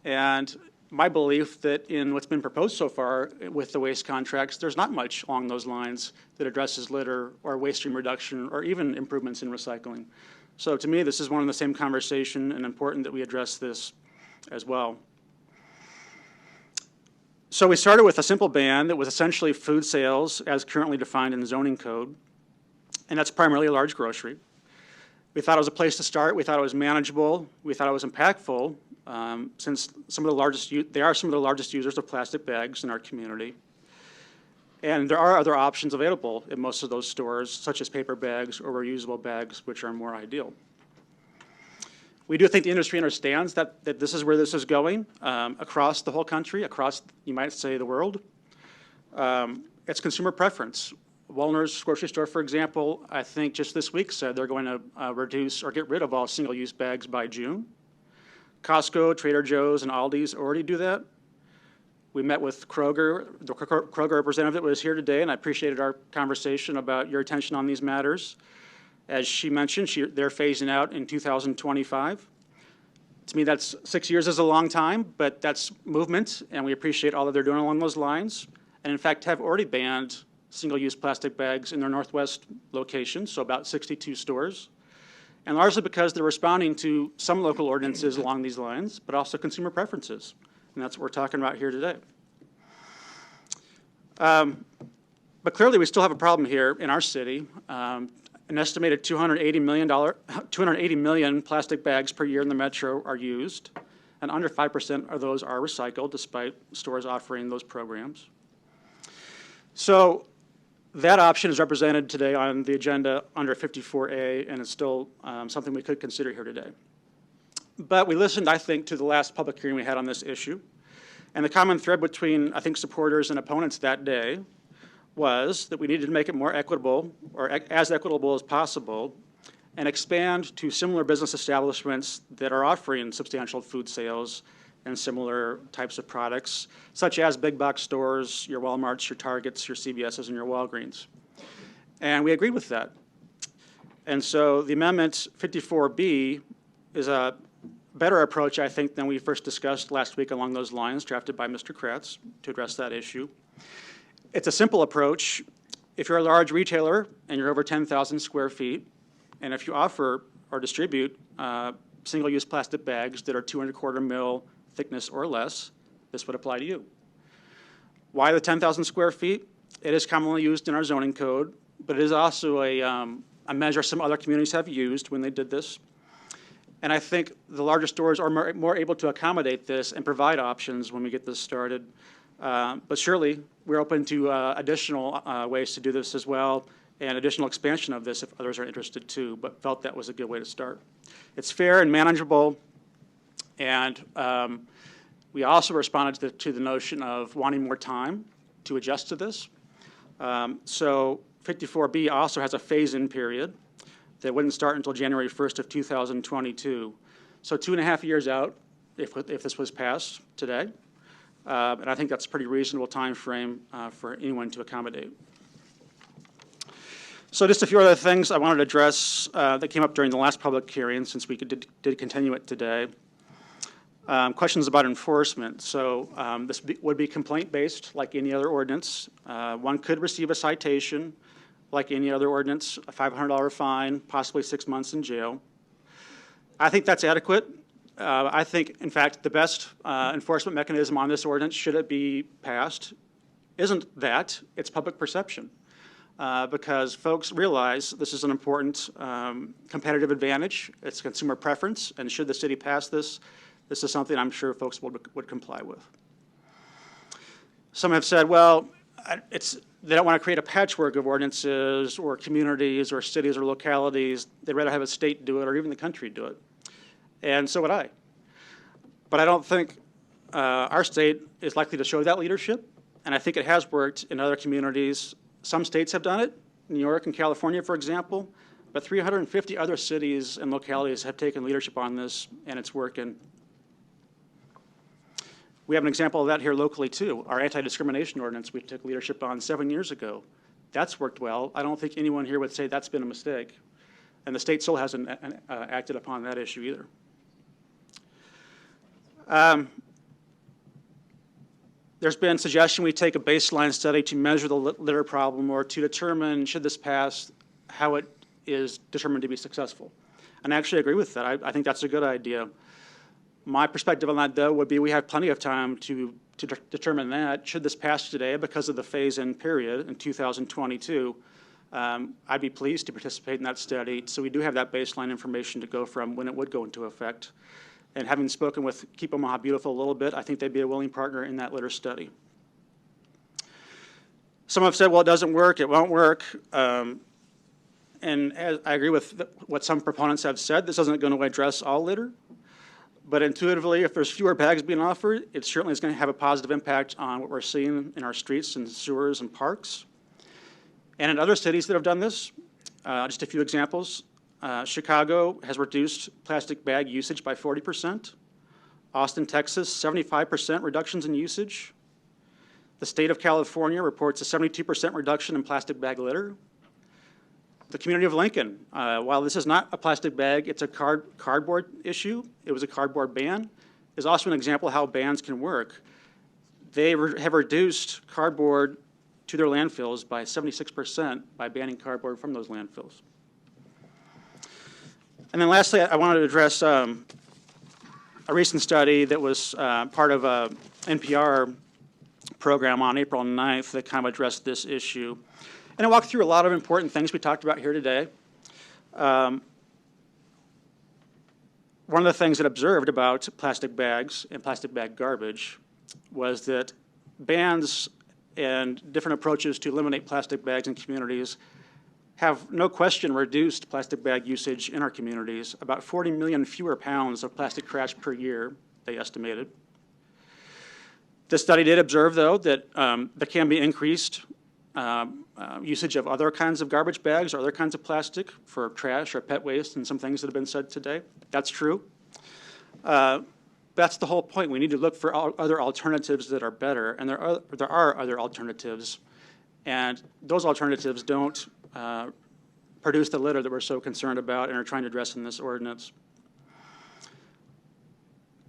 and my belief that in what's been proposed so far with the waste contracts, there's not much along those lines that addresses litter or waste stream reduction or even improvements in recycling. So to me, this is one and the same conversation and important that we address this as well. So we started with a simple ban that was essentially food sales as currently defined in the zoning code, and that's primarily a large grocery. We thought it was a place to start. We thought it was manageable. We thought it was impactful since they are some of the largest users of plastic bags in our community. And there are other options available in most of those stores, such as paper bags or reusable bags, which are more ideal. We do think the industry understands that this is where this is going across the whole country, across, you might say, the world. It's consumer preference. Wellner's grocery store, for example, I think just this week said they're going to reduce or get rid of all single-use bags by June. Costco, Trader Joe's, and Aldi's already do that. We met with Kroger. The Kroger representative was here today, and I appreciated our conversation about your attention on these matters. As she mentioned, they're phasing out in 2025. To me, that's 6 years is a long time, but that's movement, and we appreciate all that they're doing along those lines. And in fact, have already banned single-use plastic bags in their Northwest location, so about 62 stores. And largely because they're responding to some local ordinances along these lines, but also consumer preferences. And that's what we're talking about here today. But clearly, we still have a problem here in our city. An estimated 280 million plastic bags per year in the metro are used, and under 5% of those are recycled, despite stores offering those programs. So That option is represented today on the agenda under 54A, and it's still something we could consider here today. But we listened, I think, to the last public hearing we had on this issue. And the common thread between, I think, supporters and opponents that day was that we needed to make it more equitable, or as equitable as possible, and expand to similar business establishments that are offering substantial food sales and similar types of products, such as big box stores, your Walmarts, your Targets, your CVSs, and your Walgreens. And we agreed with that. And so the amendment 54B is a better approach, I think, than we first discussed last week along those lines, drafted by Mr. Kratz to address that issue. It's a simple approach. If you're a large retailer and you're over 10,000 square feet, and if you offer or distribute single-use plastic bags that are 2¼ mil thickness or less, this would apply to you. Why the 10,000 square feet? It is commonly used in our zoning code, but it is also a measure some other communities have used when they did this. And I think the larger stores are more able to accommodate this and provide options when we get this started. But surely, we're open to additional ways to do this as well, and additional expansion of this if others are interested too, but felt that was a good way to start. It's fair and manageable, and we also responded to the notion of wanting more time to adjust to this. So 54B also has a phase-in period that wouldn't start until January 1st of 2022. So 2.5 years out if this was passed today. And I think that's a pretty reasonable time frame for anyone to accommodate. So just a few other things I wanted to address that came up during the last public hearing, since we did continue it today. Questions about enforcement. So this would be complaint-based, like any other ordinance. One could receive a citation, like any other ordinance, a $500 fine, possibly 6 months in jail. I think that's adequate. I think, in fact, the best enforcement mechanism on this ordinance, should it be passed, isn't that, it's public perception. Because folks realize this is an important competitive advantage. It's consumer preference, and should the city pass this, this is something I'm sure folks would comply with. Some have said, well, they don't want to create a patchwork of ordinances or communities or cities or localities. They'd rather have a state do it or even the country do it. And so would I. But I don't think our state is likely to show that leadership, and I think it has worked in other communities. Some states have done it, New York and California, for example, but 350 other cities and localities have taken leadership on this, and it's working. We have an example of that here locally, too. Our anti-discrimination ordinance we took leadership on 7 years ago. That's worked well. I don't think anyone here would say that's been a mistake. And the state still hasn't acted upon that issue either. There's been suggestion we take a baseline study to measure the litter problem or to determine, should this pass, how it is determined to be successful. And I actually agree with that. I think that's a good idea. My perspective on that, though, would be we have plenty of time to determine that. Should this pass today because of the phase-in period in 2022, I'd be pleased to participate in that study. So we do have that baseline information to go from when it would go into effect. And having spoken with Keep Omaha Beautiful a little bit, I think they'd be a willing partner in that litter study. Some have said, well, it doesn't work, it won't work. And as I agree with what some proponents have said, this isn't going to address all litter. But intuitively, if there's fewer bags being offered, it certainly is going to have a positive impact on what we're seeing in our streets and sewers and parks. And in other cities that have done this, just a few examples. Chicago has reduced plastic bag usage by 40%. Austin, Texas, 75% reductions in usage. The state of California reports a 72% reduction in plastic bag litter. The community of Lincoln, while this is not a plastic bag, it's a cardboard issue. It was a cardboard ban. Is also an example of how bans can work. They have reduced cardboard to their landfills by 76% by banning cardboard from those landfills. And then lastly, I wanted to address a recent study that was part of a NPR program on April 9th that kind of addressed this issue. And I walked through a lot of important things we talked about here today. One of the things that observed about plastic bags and plastic bag garbage was that bans and different approaches to eliminate plastic bags in communities have no question reduced plastic bag usage in our communities. About 40 million fewer pounds of plastic trash per year, they estimated. This study did observe, though, that there can be increased usage of other kinds of garbage bags or other kinds of plastic for trash or pet waste and some things that have been said today. That's true. That's the whole point. We need to look for other alternatives that are better, and there are other alternatives, and those alternatives don't produce the litter that we're so concerned about and are trying to address in this ordinance.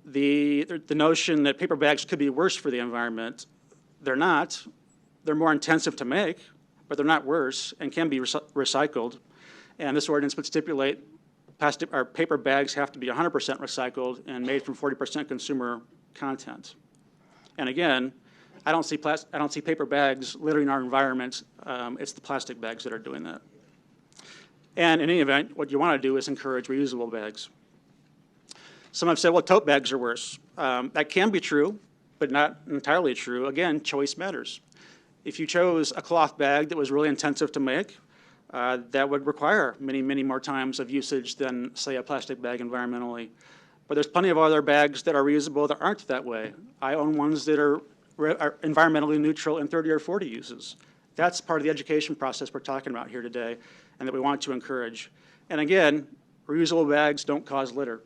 The notion that paper bags could be worse for the environment, they're not. They're more intensive to make, but they're not worse and can be recycled. And this ordinance would stipulate plastic or paper bags have to be 100% recycled and made from 40% consumer content. And again, I don't see paper bags littering our environment. It's the plastic bags that are doing that. And in any event, what you want to do is encourage reusable bags. Some have said, well, tote bags are worse. That can be true, but not entirely true. Again, choice matters. If you chose a cloth bag that was really intensive to make, that would require many, many more times of usage than, say, a plastic bag environmentally. But there's plenty of other bags that are reusable that aren't that way. I own ones that are environmentally neutral in 30 or 40 uses. That's part of the education process we're talking about here today and that we want to encourage. And again, reusable bags don't cause litter.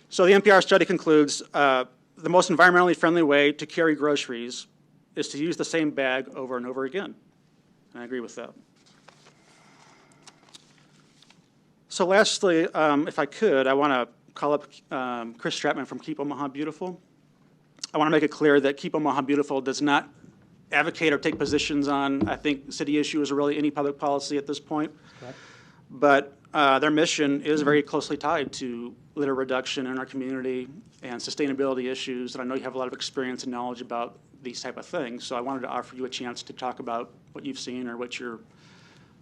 So the NPR study concludes the most environmentally friendly way to carry groceries is to use the same bag over and over again. And I agree with that. So lastly, if I could, I want to call up Chris Stratman from Keep Omaha Beautiful. I want to make it clear that Keep Omaha Beautiful does not advocate or take positions on, I think, city issues or really any public policy at this point. Correct. But their mission is very closely tied to litter reduction in our community and sustainability issues. And I know you have a lot of experience and knowledge about these type of things. So I wanted to offer you a chance to talk about what you've seen or what your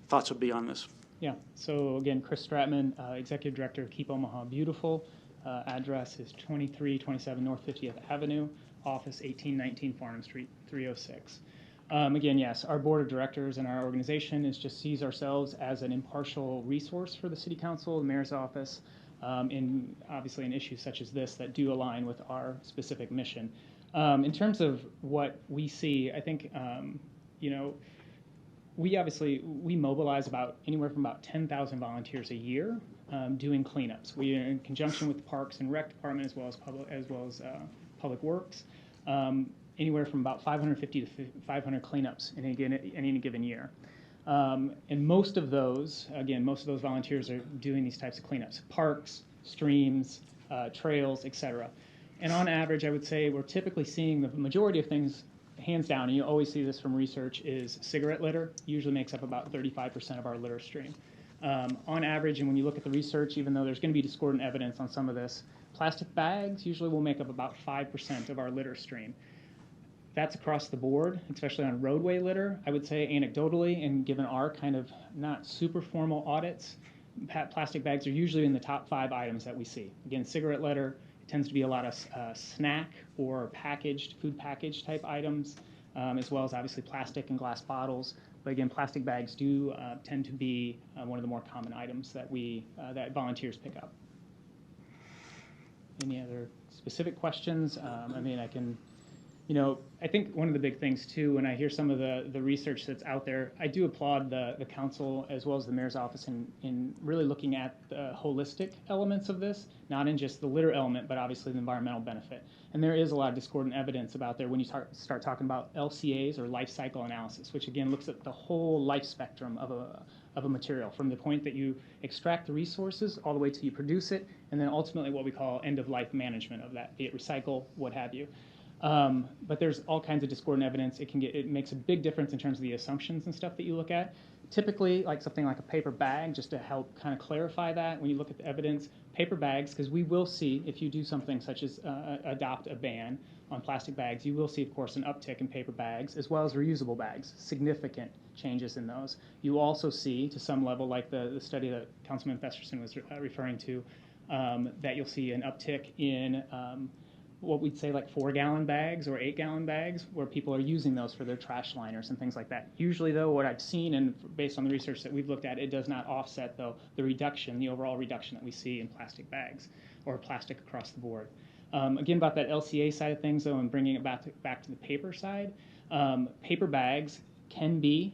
thoughts would be on this. Yeah, so again, Chris Stratman, Executive Director of Keep Omaha Beautiful. Address is 2327 North 50th Avenue, office 1819 Farnham Street, 306. Again, yes, our board of directors and our organization sees ourselves as an impartial resource for the city council, the mayor's office, in obviously in issues such as this that do align with our specific mission. In terms of what we see, I think, we mobilize anywhere from about 10,000 volunteers a year doing cleanups. We, in conjunction with the Parks and Rec Department as well as Public Works, anywhere from about 550 to 500 cleanups in any given year. And most of those volunteers are doing these types of cleanups: parks, streams, trails, etc. And on average, I would say we're typically seeing the majority of things. Hands down, and you always see this from research, is cigarette litter usually makes up about 35% of our litter stream. On average, and when you look at the research, even though there's going to be discordant evidence on some of this, plastic bags usually will make up about 5% of our litter stream. That's across the board, especially on roadway litter. I would say anecdotally, and given our kind of not super formal audits, plastic bags are usually in the top 5 items that we see. Again, cigarette litter, tends to be a lot of snack or food package type items, as well as obviously plastic and glass bottles. But again, plastic bags do tend to be one of the more common items that that volunteers pick up. Any other specific questions? I think one of the big things too, when I hear some of the research that's out there, I do applaud the council as well as the mayor's office in really looking at the holistic elements of this, not in just the litter element, but obviously the environmental benefit. And there is a lot of discordant evidence about there when you start talking about LCAs or life cycle analysis, which again looks at the whole life spectrum of a material, from the point that you extract the resources all the way to you produce it, and then ultimately what we call end-of-life management of that, be it recycle, what have you. But there's all kinds of discordant evidence. It makes a big difference in terms of the assumptions and stuff that you look at. Typically, like something like a paper bag, just to help kind of clarify that, when you look at the evidence, paper bags, because we will see, if you do something such as adopt a ban on plastic bags, you will see, of course, an uptick in paper bags, as well as reusable bags, significant changes in those. You also see, to some level, like the study that Councilman Festersen was referring to, that you'll see an uptick in what we'd say like 4-gallon bags or 8-gallon bags, where people are using those for their trash liners and things like that. Usually, though, what I've seen, and based on the research that we've looked at, it does not offset, though, the overall reduction that we see in plastic bags or plastic across the board. Again, about that LCA side of things, though, and bringing it back to the paper side, paper bags can be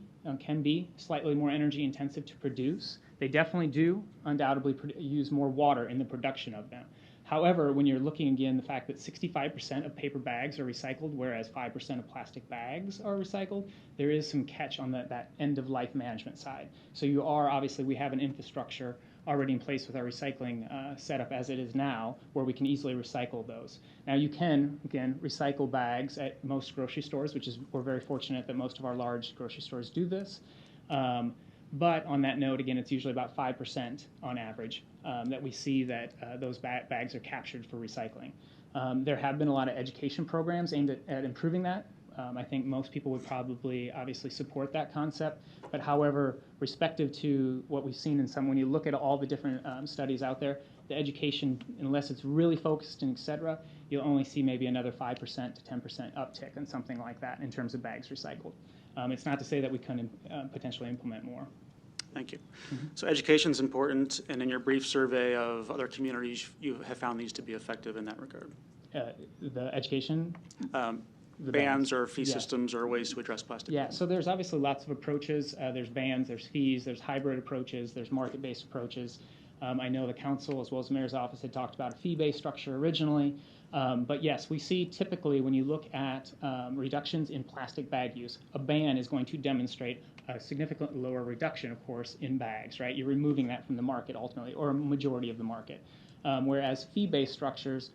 slightly more energy intensive to produce. They definitely do undoubtedly use more water in the production of them. However, when you're looking again, the fact that 65% of paper bags are recycled, whereas 5% of plastic bags are recycled, there is some catch on that end-of-life management side. So we have an infrastructure already in place with our recycling setup as it is now, where we can easily recycle those. Now you can, again, recycle bags at most grocery stores, we're very fortunate that most of our large grocery stores do this. But on that note, again, it's usually about 5% on average that we see that those bags are captured for recycling. There have been a lot of education programs aimed at improving that. I think most people would probably obviously support that concept. But however, respective to what we've seen when you look at all the different studies out there, the education, unless it's really focused and et cetera, you'll only see maybe another 5% to 10% uptick on something like that in terms of bags recycled. It's not to say that we couldn't potentially implement more. Thank you. So education is important, and in your brief survey of other communities, you have found these to be effective in that regard. The education? Bans or fee systems or ways to address plastic. Yeah, so there's obviously lots of approaches. There's bans, there's fees, there's hybrid approaches, there's market-based approaches. I know the council as well as the mayor's office had talked about a fee-based structure originally. But yes, we see typically when you look at reductions in plastic bag use, a ban is going to demonstrate a significantly lower reduction, of course, in bags, right? You're removing that from the market ultimately, or a majority of the market. Whereas fee-based structures,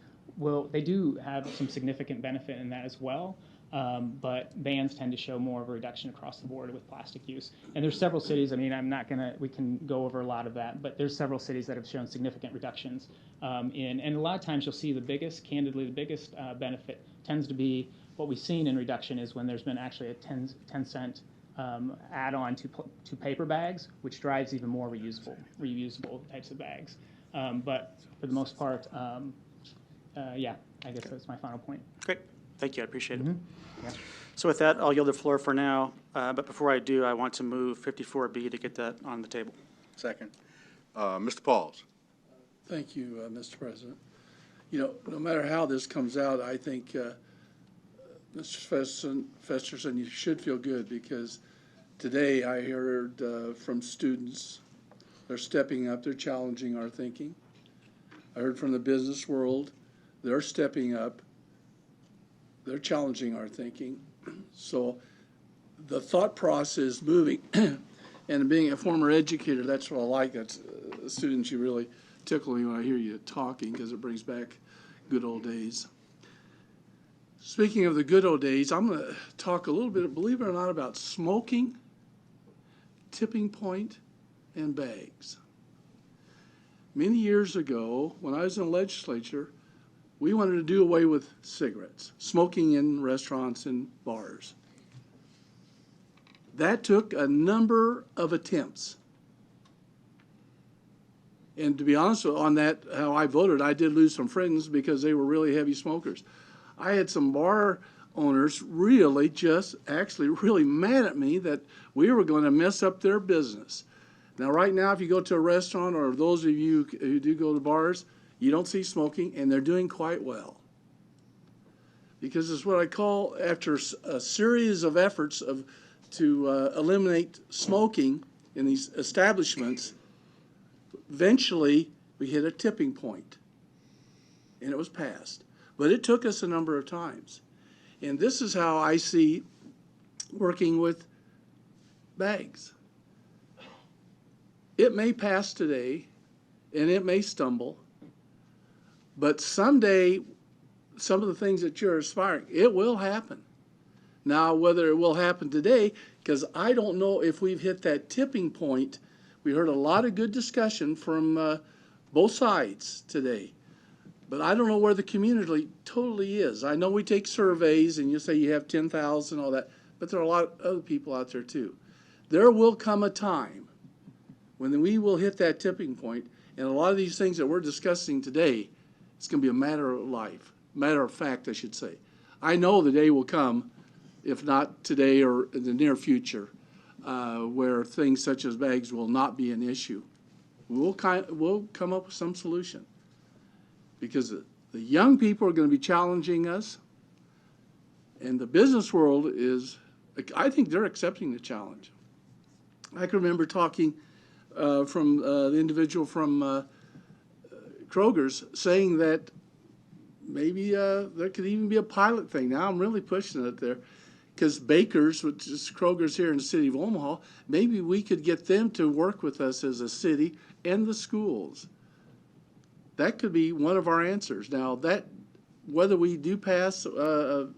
they do have some significant benefit in that as well. But bans tend to show more of a reduction across the board with plastic use. And there's several cities, we can go over a lot of that, but there's several cities that have shown significant reductions and a lot of times you'll see the biggest benefit tends to be what we've seen in reduction is when there's been actually a 10-cent add-on to paper bags, which drives even more reusable types of bags. But for the most part, yeah, I guess that's my final point. Great. Thank you. I appreciate it. Yeah. So with that, I'll yield the floor for now. But before I do, I want to move 54B to get that on the table. Second. Mr. Pahls. Thank you, Mr. President. You know, no matter how this comes out, I think, Mr. Festersen, you should feel good because today I heard from students, they're stepping up, they're challenging our thinking. I heard from the business world, they're stepping up, they're challenging our thinking. So the thought process is moving. And being a former educator, that's what I like. That's students, you really tickle me when I hear you talking because it brings back good old days. Speaking of the good old days, I'm going to talk a little bit, believe it or not, about smoking, tipping point, and bags. Many years ago, when I was in the legislature, we wanted to do away with cigarettes, smoking in restaurants and bars. That took a number of attempts. And to be honest, on that, how I voted, I did lose some friends because they were really heavy smokers. I had some bar owners really really mad at me that we were going to mess up their business. Now, right now, if you go to a restaurant, or those of you who do go to bars, you don't see smoking, and they're doing quite well. Because it's what I call, after a series of efforts to eliminate smoking in these establishments, eventually we hit a tipping point, and it was passed. But it took us a number of times. And this is how I see working with bags. It may pass today, and it may stumble, but someday, some of the things that you're aspiring, it will happen. Now, whether it will happen today, because I don't know if we've hit that tipping point. We heard a lot of good discussion from both sides today, but I don't know where the community totally is. I know we take surveys, and you say you have 10,000, all that, but there are a lot of other people out there too. There will come a time when we will hit that tipping point, and a lot of these things that we're discussing today, it's going to be a matter of life. matter of fact, I should say. I know the day will come, if not today or in the near future, where things such as bags will not be an issue. We'll come up with some solution, because the young people are going to be challenging us, and the business world is, I think they're accepting the challenge. I can remember talking from the individual from Kroger's saying that maybe there could even be a pilot thing. Now I'm really pushing it there, because Baker's, which is Kroger's here in the city of Omaha, maybe we could get them to work with us as a city and the schools. That could be one of our answers. Now, that whether we do pass a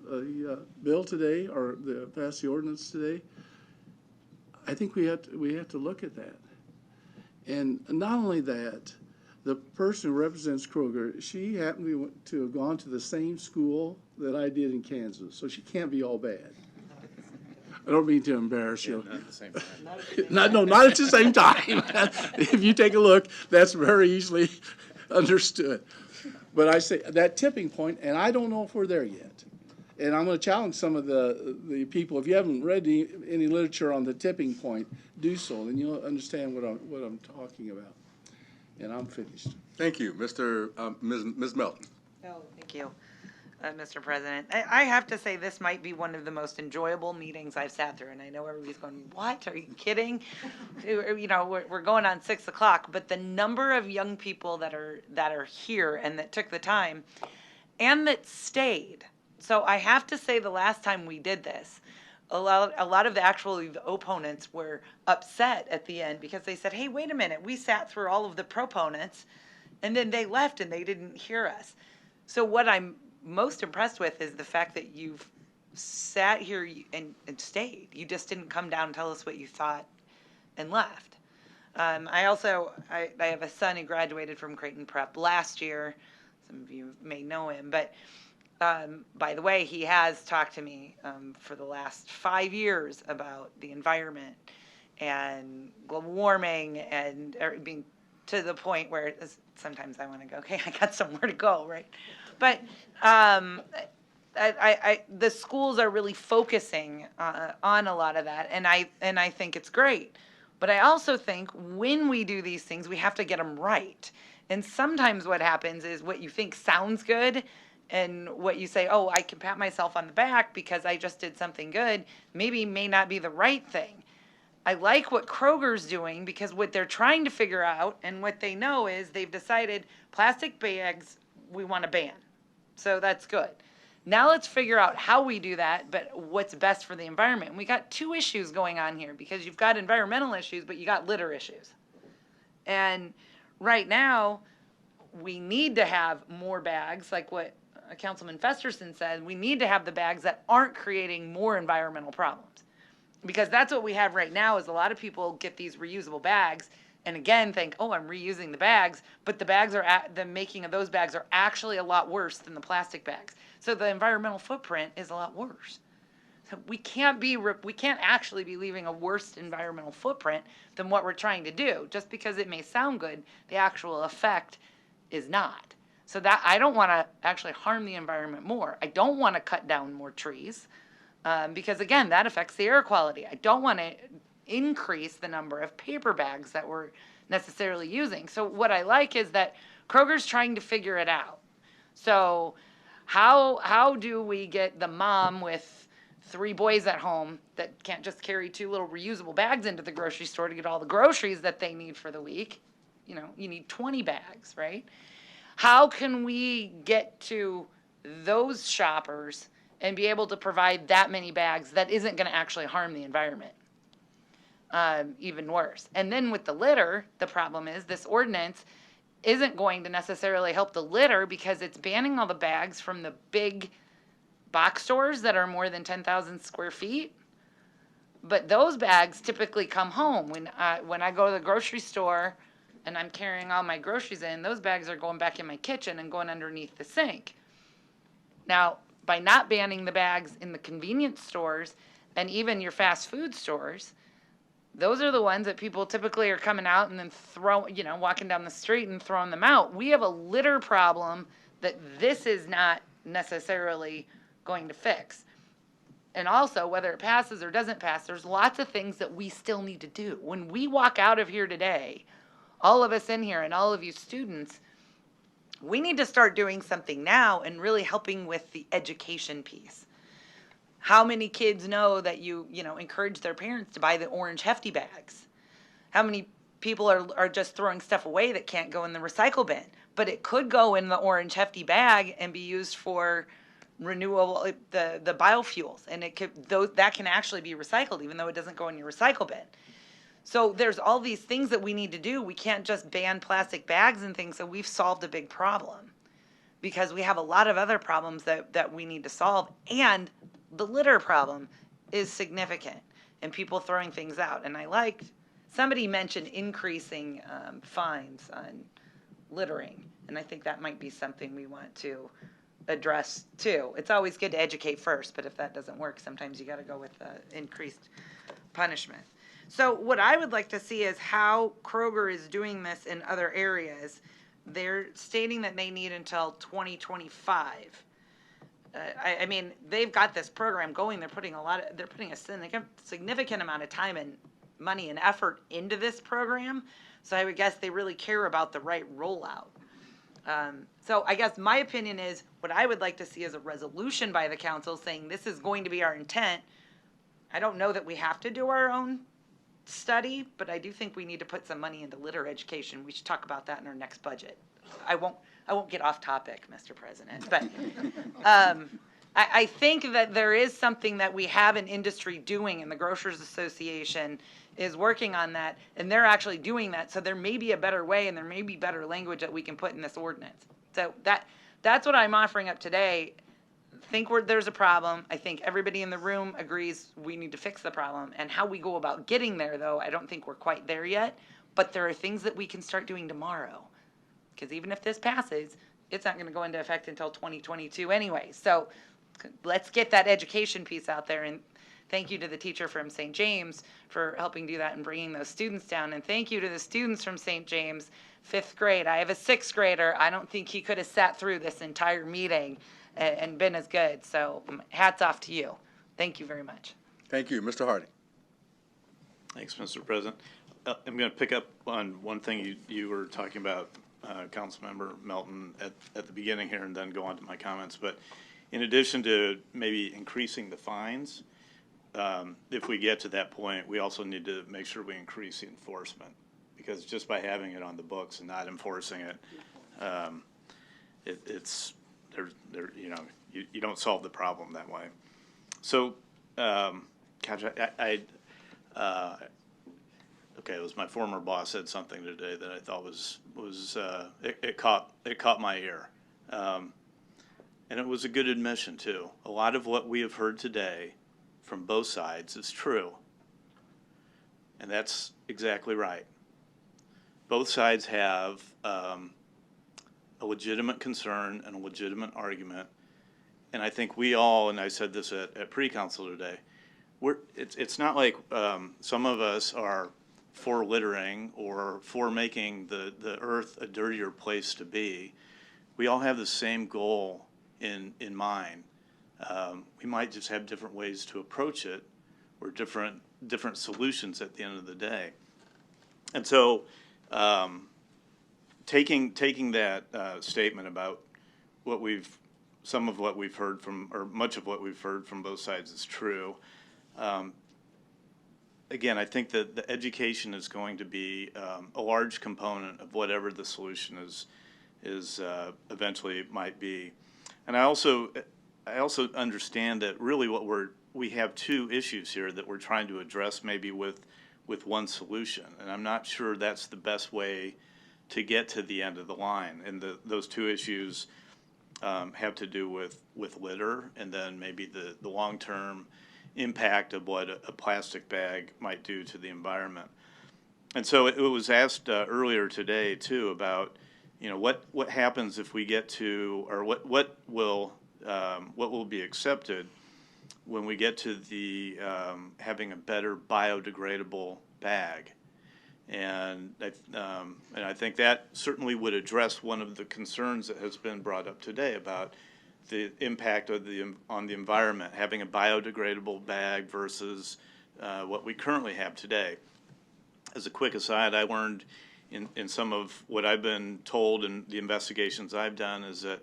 bill today or pass the ordinance today, I think we have to look at that. And not only that, the person who represents Kroger, she happened to have gone to the same school that I did in Kansas, so she can't be all bad. I don't mean to embarrass you. Not at the same time. Not at the same time. If you take a look, that's very easily understood. But I say that tipping point, and I don't know if we're there yet. And I'm going to challenge some of the people. If you haven't read any literature on the tipping point, do so, and you'll understand what I'm talking about. And I'm finished. Thank you, Ms. Melton. Oh, thank you, Mr. President. I have to say this might be one of the most enjoyable meetings I've sat through, and I know everybody's going, "What? Are you kidding?" You know, we're going on 6 o'clock, but the number of young people that are here and that took the time and that stayed. So I have to say, the last time we did this, a lot of the opponents were upset at the end because they said, "Hey, wait a minute, we sat through all of the proponents, and then they left and they didn't hear us." So what I'm most impressed with is the fact that you've sat here and stayed. You just didn't come down and tell us what you thought and left. I have a son who graduated from Creighton Prep last year. Some of you may know him, but by the way, he has talked to me for the last 5 years about the environment and global warming and being to the point where sometimes I want to go, okay, I got somewhere to go, right? But the schools are really focusing on a lot of that, and I think it's great. But I also think when we do these things, we have to get them right. And sometimes what happens is what you think sounds good and what you say, oh, I can pat myself on the back because I just did something good, maybe may not be the right thing. I like what Kroger's doing because what they're trying to figure out and what they know is they've decided plastic bags we want to ban. So that's good. Now let's figure out how we do that, but what's best for the environment. And we got two issues going on here because you've got environmental issues, but you got litter issues. And right now, we need to have more bags, like what Councilman Festersen said. We need to have the bags that aren't creating more environmental problems. Because that's what we have right now is a lot of people get these reusable bags and again think, oh, I'm reusing the bags, but the bags the making of those bags are actually a lot worse than the plastic bags. So the environmental footprint is a lot worse. So we can't actually be leaving a worse environmental footprint than what we're trying to do. Just because it may sound good, the actual effect is not. So that I don't want to actually harm the environment more. I don't want to cut down more trees because again, that affects the air quality. I don't want to increase the number of paper bags that we're necessarily using. So what I like is that Kroger's trying to figure it out. So how do we get the mom with 3 boys at home that can't just carry 2 little reusable bags into the grocery store to get all the groceries that they need for the week? You know, you need 20 bags, right? How can we get to those shoppers and be able to provide that many bags that isn't going to actually harm the environment? Even worse. And then with the litter, the problem is this ordinance isn't going to necessarily help the litter because it's banning all the bags from the big box stores that are more than 10,000 square feet. But those bags typically come home. When I go to the grocery store and I'm carrying all my groceries in, those bags are going back in my kitchen and going underneath the sink. Now, by not banning the bags in the convenience stores and even your fast food stores, those are the ones that people typically are coming out and then walking down the street and throwing them out. We have a litter problem that this is not necessarily going to fix. And also, whether it passes or doesn't pass, there's lots of things that we still need to do. When we walk out of here today, all of us in here and all of you students, we need to start doing something now and really helping with the education piece. How many kids know that you encourage their parents to buy the orange hefty bags? How many people are just throwing stuff away that can't go in the recycle bin? But it could go in the orange hefty bag and be used for renewable, the biofuels, and that can actually be recycled even though it doesn't go in your recycle bin. So there's all these things that we need to do. We can't just ban plastic bags and things, so we've solved a big problem because we have a lot of other problems that we need to solve, and the litter problem is significant and people throwing things out. And I liked, somebody mentioned increasing fines on littering, and I think that might be something we want to address too. It's always good to educate first, but if that doesn't work, sometimes you got to go with increased punishment. So what I would like to see is how Kroger is doing this in other areas. They're stating that they need until 2025. I mean, they've got this program going. They're putting a significant amount of time and money and effort into this program. So I would guess they really care about the right rollout. So I guess my opinion is what I would like to see is a resolution by the council saying this is going to be our intent. I don't know that we have to do our own study, but I do think we need to put some money into litter education. We should talk about that in our next budget. I won't get off topic, Mr. President, but I think that there is something that we have an industry doing, and the Grocers Association is working on that, and they're actually doing that. So there may be a better way, and there may be better language that we can put in this ordinance. So that's what I'm offering up today. Think there's a problem. I think everybody in the room agrees we need to fix the problem. And how we go about getting there, though, I don't think we're quite there yet. But there are things that we can start doing tomorrow. Because even if this passes, it's not going to go into effect until 2022 anyway. So let's get that education piece out there. And thank you to the teacher from St. James for helping do that and bringing those students down. And thank you to the students from St. James, 5th grade. I have a 6th grader. I don't think he could have sat through this entire meeting and been as good. So hats off to you. Thank you very much. Thank you. Mr. Hardy. Thanks, Mr. President. I'm going to pick up on one thing you were talking about, Councilmember Melton, at the beginning here, and then go on to my comments. But in addition to maybe increasing the fines, if we get to that point, we also need to make sure we increase the enforcement, because just by having it on the books and not enforcing it, you don't solve the problem that way. So, it was my former boss said something today that I thought it caught my ear, and it was a good admission too. A lot of what we have heard today from both sides is true, and that's exactly right. Both sides have a legitimate concern and a legitimate argument, and I think we all, and I said this at pre-council today, it's not like some of us are for littering or for making the earth a dirtier place to be. We all have the same goal in mind. We might just have different ways to approach it, or different solutions at the end of the day. And so taking that statement about some of what we've heard from, or much of what we've heard from both sides is true. Again, I think that the education is going to be a large component of whatever the solution is eventually might be. And I also understand that really we have two issues here that we're trying to address maybe with one solution, and I'm not sure that's the best way to get to the end of the line. And those two issues have to do with litter, and then maybe the long-term impact of what a plastic bag might do to the environment. And so it was asked earlier today too about, what happens if we get to, or what will be accepted when we get to the having a better biodegradable bag. And I think that certainly would address one of the concerns that has been brought up today about the impact of on the environment, having a biodegradable bag versus what we currently have today. As a quick aside, I learned in some of what I've been told and the investigations I've done is that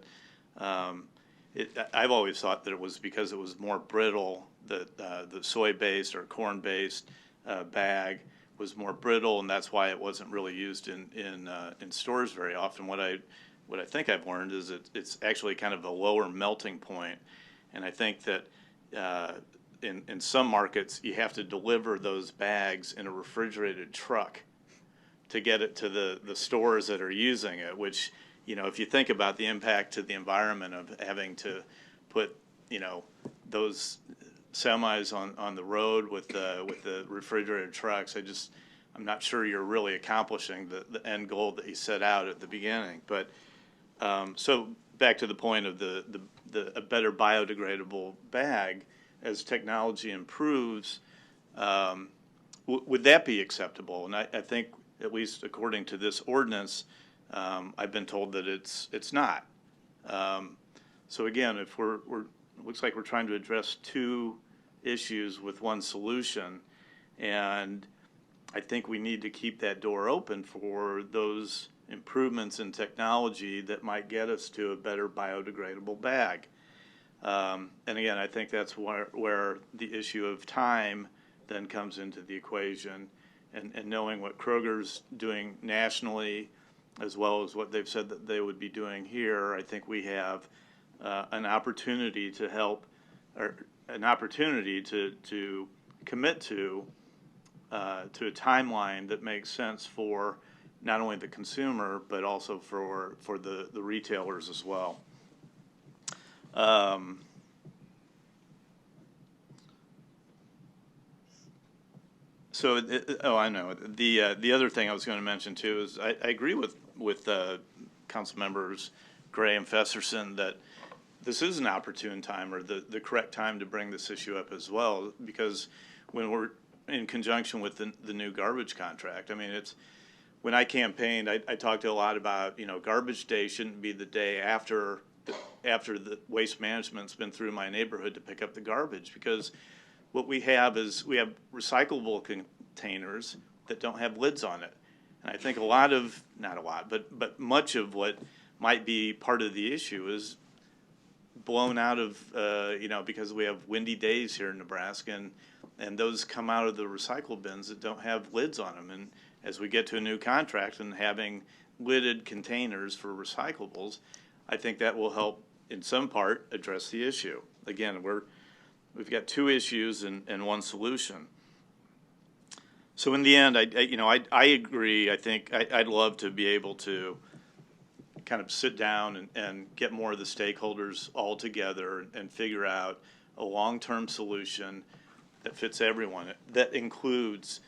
I've always thought that it was because it was more brittle, that the soy-based or corn-based bag was more brittle, and that's why it wasn't really used in stores very often. What I think I've learned is it's actually kind of a lower melting point, and I think that in some markets you have to deliver those bags in a refrigerated truck to get it to the stores that are using it, which, you know, if you think about the impact to the environment of having to put, you know, those semis on the road with the refrigerated trucks, I'm not sure you're really accomplishing the end goal that you set out at the beginning. But so back to the point of a better biodegradable bag, as technology improves, would that be acceptable? And I think, at least according to this ordinance, I've been told that it's not. So again, if it looks like we're trying to address two issues with one solution, and I think we need to keep that door open for those improvements in technology that might get us to a better biodegradable bag. And again, I think that's where the issue of time then comes into the equation, and knowing what Kroger's doing nationally, as well as what they've said that they would be doing here, I think we have an opportunity to help, or an opportunity to commit to a timeline that makes sense for not only the consumer, but also for the retailers as well. So, I know. The other thing I was going to mention too is I agree with council members Gray and Festersen that this is an opportune time, or the correct time to bring this issue up as well, because when we're in conjunction with the new garbage contract, I mean, when I campaigned, I talked a lot about, you know, garbage day shouldn't be the day after the waste management's been through my neighborhood to pick up the garbage, because what we have is we have recyclable containers that don't have lids on it. And I think not a lot, but much of what might be part of the issue is blown out of, you know, because we have windy days here in Nebraska, and those come out of the recycle bins that don't have lids on them. And as we get to a new contract and having lidded containers for recyclables, I think that will help in some part address the issue. Again, we've got two issues and one solution. So in the end, I agree. I think I'd love to be able to kind of sit down and get more of the stakeholders all together and figure out a long-term solution that fits everyone. That includes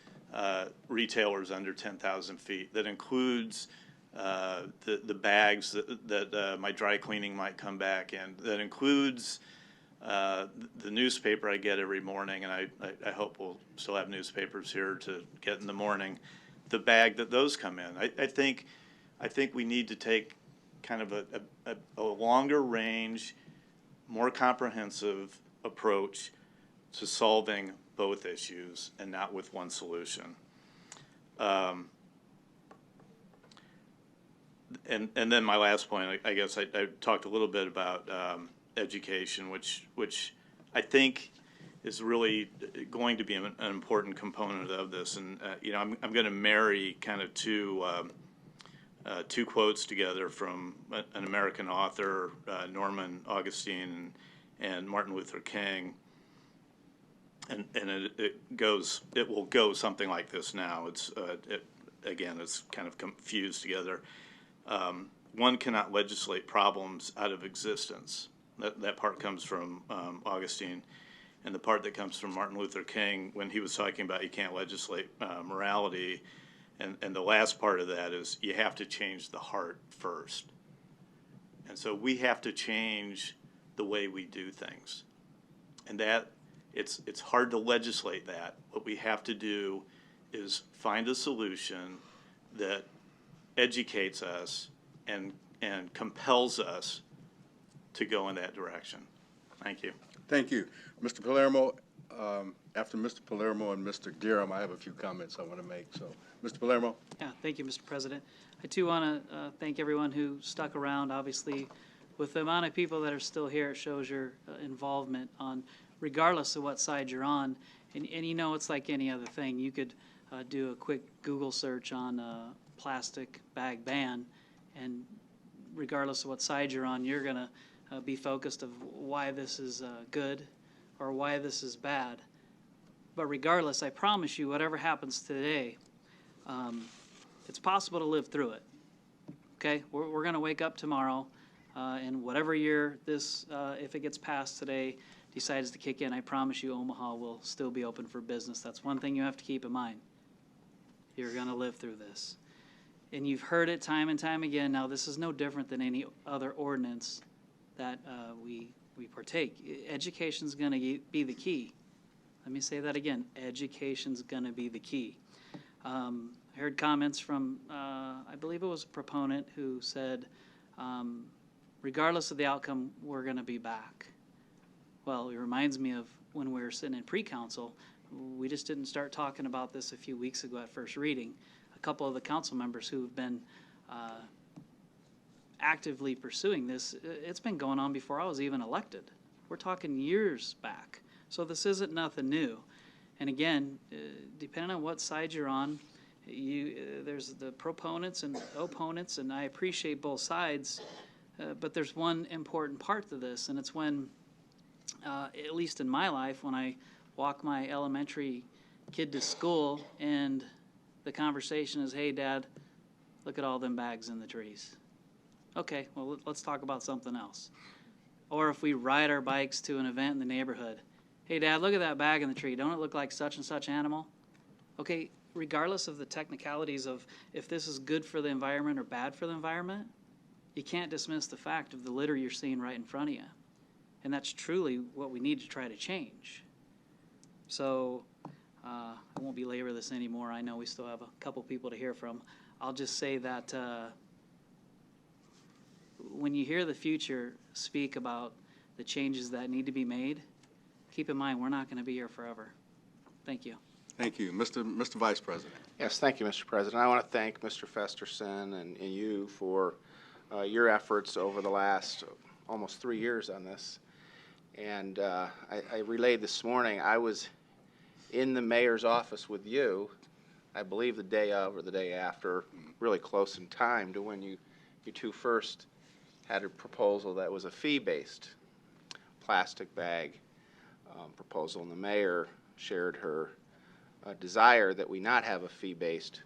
retailers under 10,000 feet. That includes the bags that my dry cleaning might come back in. That includes the newspaper I get every morning, and I hope we'll still have newspapers here to get in the morning. The bag that those come in. I think we need to take kind of a longer range, more comprehensive approach to solving both issues, and not with one solution. And then my last point, I guess I talked a little bit about education, which I think is really going to be an important component of this. And you know, I'm going to marry kind of two quotes together from an American author, Norman Augustine and Martin Luther King. And it will go something like this now. Again, it's kind of fused together. One cannot legislate problems out of existence. That part comes from Augustine, and the part that comes from Martin Luther King when he was talking about you can't legislate morality, and the last part of that is you have to change the heart first. And so we have to change the way we do things, and that it's hard to legislate that. What we have to do is find a solution that educates us and compels us to go in that direction. Thank you. Thank you. Mr. Palermo, after Mr. Palermo and Mr. Jerram, I have a few comments I want to make. So, Mr. Palermo. Yeah, thank you, Mr. President. I too want to thank everyone who stuck around. Obviously, with the amount of people that are still here, it shows your involvement on, regardless of what side you're on. And you know, it's like any other thing. You could do a quick Google search on plastic bag ban, and regardless of what side you're on, you're going to be focused of why this is good or why this is bad. But regardless, I promise you, whatever happens today, it's possible to live through it. Okay, we're going to wake up tomorrow, and whatever year this, if it gets passed today, decides to kick in, I promise you Omaha will still be open for business. That's one thing you have to keep in mind. You're going to live through this. And you've heard it time and time again. Now, this is no different than any other ordinance that we partake. Education's going to be the key. Let me say that again. Education's going to be the key. I heard comments from, I believe it was a proponent who said, regardless of the outcome, we're going to be back. Well, it reminds me of when we were sitting in pre-council. We just didn't start talking about this a few weeks ago at first reading. A couple of the council members who've been actively pursuing this, it's been going on before I was even elected. We're talking years back. So this isn't nothing new. And again, depending on what side you're on, there's the proponents and opponents, and I appreciate both sides, but there's one important part to this, and it's when, at least in my life, when I walk my elementary kid to school and the conversation is, hey, Dad, look at all them bags in the trees. Okay, well, let's talk about something else. Or if we ride our bikes to an event in the neighborhood, hey, Dad, look at that bag in the tree. Don't it look like such and such animal? Okay, regardless of the technicalities of if this is good for the environment or bad for the environment, you can't dismiss the fact of the litter you're seeing right in front of you. And that's truly what we need to try to change. So I won't belabor this anymore. I know we still have a couple people to hear from. I'll just say that when you hear the future speak about the changes that need to be made, keep in mind we're not going to be here forever. Thank you. Thank you. Mr. Vice President. Yes, thank you, Mr. President. I want to thank Mr. Festersen and you for your efforts over the last almost 3 years on this. And I relayed this morning, I was in the mayor's office with you, I believe the day of or the day after, really close in time to when you two first had a proposal that was a fee-based plastic bag proposal, and the mayor shared her desire that we not have a fee-based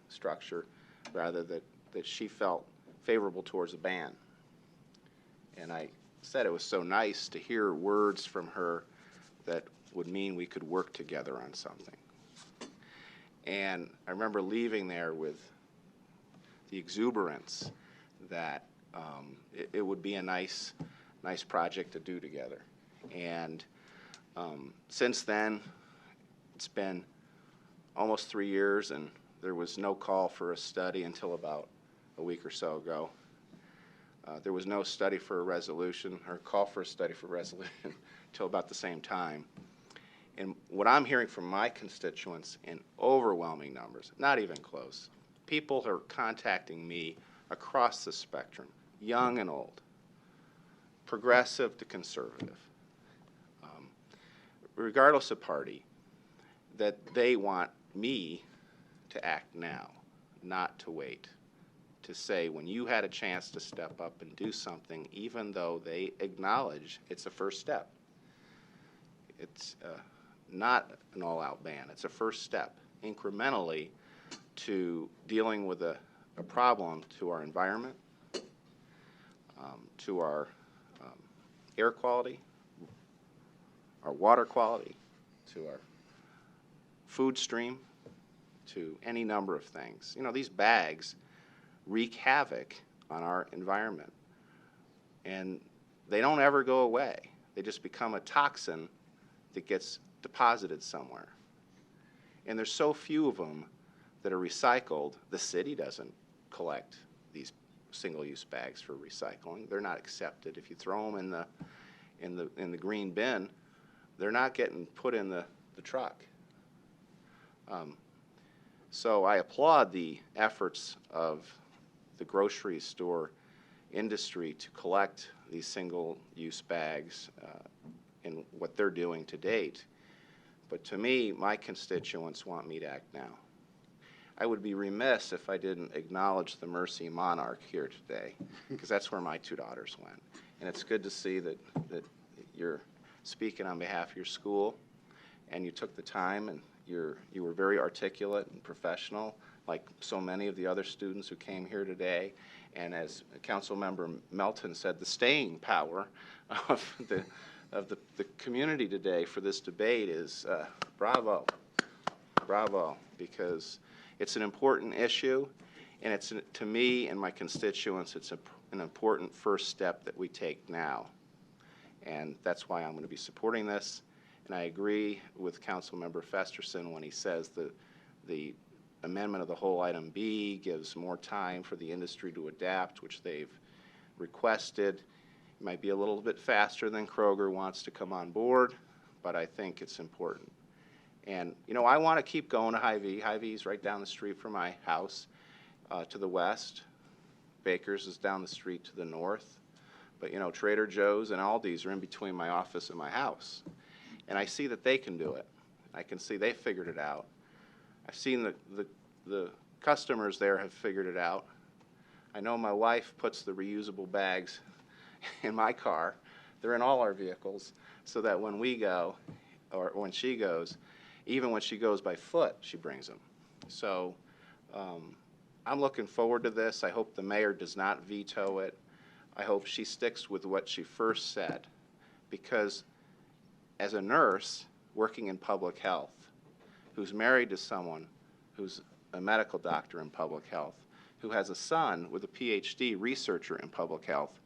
structure, rather that she felt favorable towards a ban. And I said it was so nice to hear words from her that would mean we could work together on something. And I remember leaving there with the exuberance that it would be a nice project to do together. And since then, it's been almost 3 years, and there was no call for a study until about a week or so ago. There was no study for a resolution, or call for a study for resolution, until about the same time. And what I'm hearing from my constituents in overwhelming numbers, not even close, people are contacting me across the spectrum, young and old, progressive to conservative, regardless of party, that they want me to act now, not to wait. To say when you had a chance to step up and do something, even though they acknowledge it's a first step. It's not an all-out ban. It's a first step, incrementally, to dealing with a problem to our environment, to our air quality, our water quality, to our food stream, to any number of things. You know, these bags wreak havoc on our environment, and they don't ever go away. They just become a toxin that gets deposited somewhere. And there's so few of them that are recycled, the city doesn't collect these single-use bags for recycling. They're not accepted. If you throw them in the green bin, they're not getting put in the truck. So I applaud the efforts of the grocery store industry to collect these single-use bags in what they're doing to date. But to me, my constituents want me to act now. I would be remiss if I didn't acknowledge the Mercy Monarch here today, because that's where my two daughters went. And it's good to see that you're speaking on behalf of your school, and you took the time, and you were very articulate and professional, like so many of the other students who came here today. And as Councilmember Melton said, the staying power of the community today for this debate is bravo, bravo, because it's an important issue, and it's, to me and my constituents, it's an important first step that we take now. And that's why I'm going to be supporting this. And I agree with Councilmember Festersen when he says the amendment of the whole item B gives more time for the industry to adapt, which they've requested. It might be a little bit faster than Kroger wants to come on board, but I think it's important. And, you know, I want to keep going to Hy-Vee. Hy-Vee's right down the street from my house to the west. Baker's is down the street to the north. But, you know, Trader Joe's and Aldi's are in between my office and my house. And I see that they can do it. I can see they figured it out. I've seen the customers there have figured it out. I know my wife puts the reusable bags in my car. They're in all our vehicles, so that when we go, or when she goes, even when she goes by foot, she brings them. So I'm looking forward to this. I hope the mayor does not veto it. I hope she sticks with what she first said, because as a nurse working in public health, who's married to someone who's a medical doctor in public health, who has a son with a PhD researcher in public health,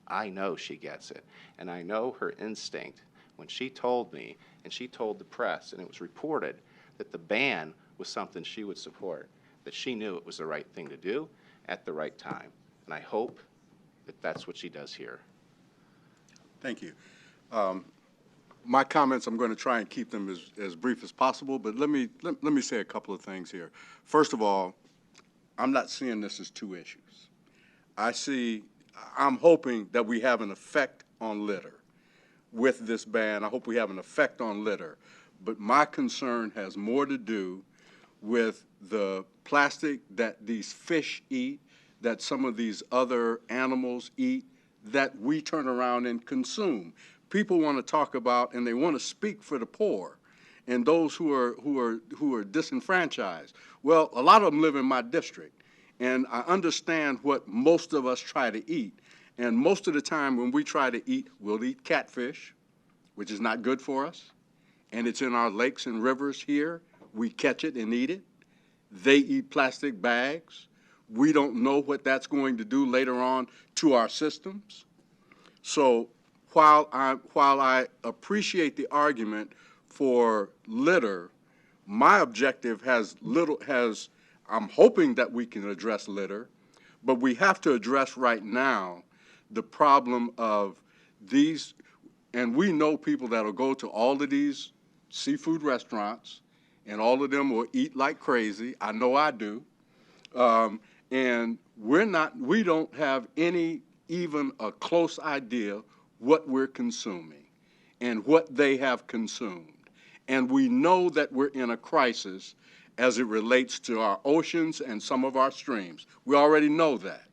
I know she gets it. And I know her instinct when she told me, and she told the press, and it was reported, that the ban was something she would support, that she knew it was the right thing to do at the right time. And I hope that that's what she does here. Thank you. My comments, I'm going to try and keep them as brief as possible, but let me say a couple of things here. First of all, I'm not seeing this as two issues. I'm hoping that we have an effect on litter with this ban. I hope we have an effect on litter. But my concern has more to do with the plastic that these fish eat, that some of these other animals eat, that we turn around and consume. People want to talk about, and they want to speak for the poor and those who are disenfranchised. Well, a lot of them live in my district, and I understand what most of us try to eat. And most of the time when we try to eat, we'll eat catfish, which is not good for us, and it's in our lakes and rivers here. We catch it and eat it. They eat plastic bags. We don't know what that's going to do later on to our systems. So while I appreciate the argument for litter, my objective I'm hoping that we can address litter, but we have to address right now the problem of these, and we know people that will go to all of these seafood restaurants, and all of them will eat like crazy. I know I do. And we don't have even a close idea what we're consuming and what they have consumed. And we know that we're in a crisis as it relates to our oceans and some of our streams. We already know that.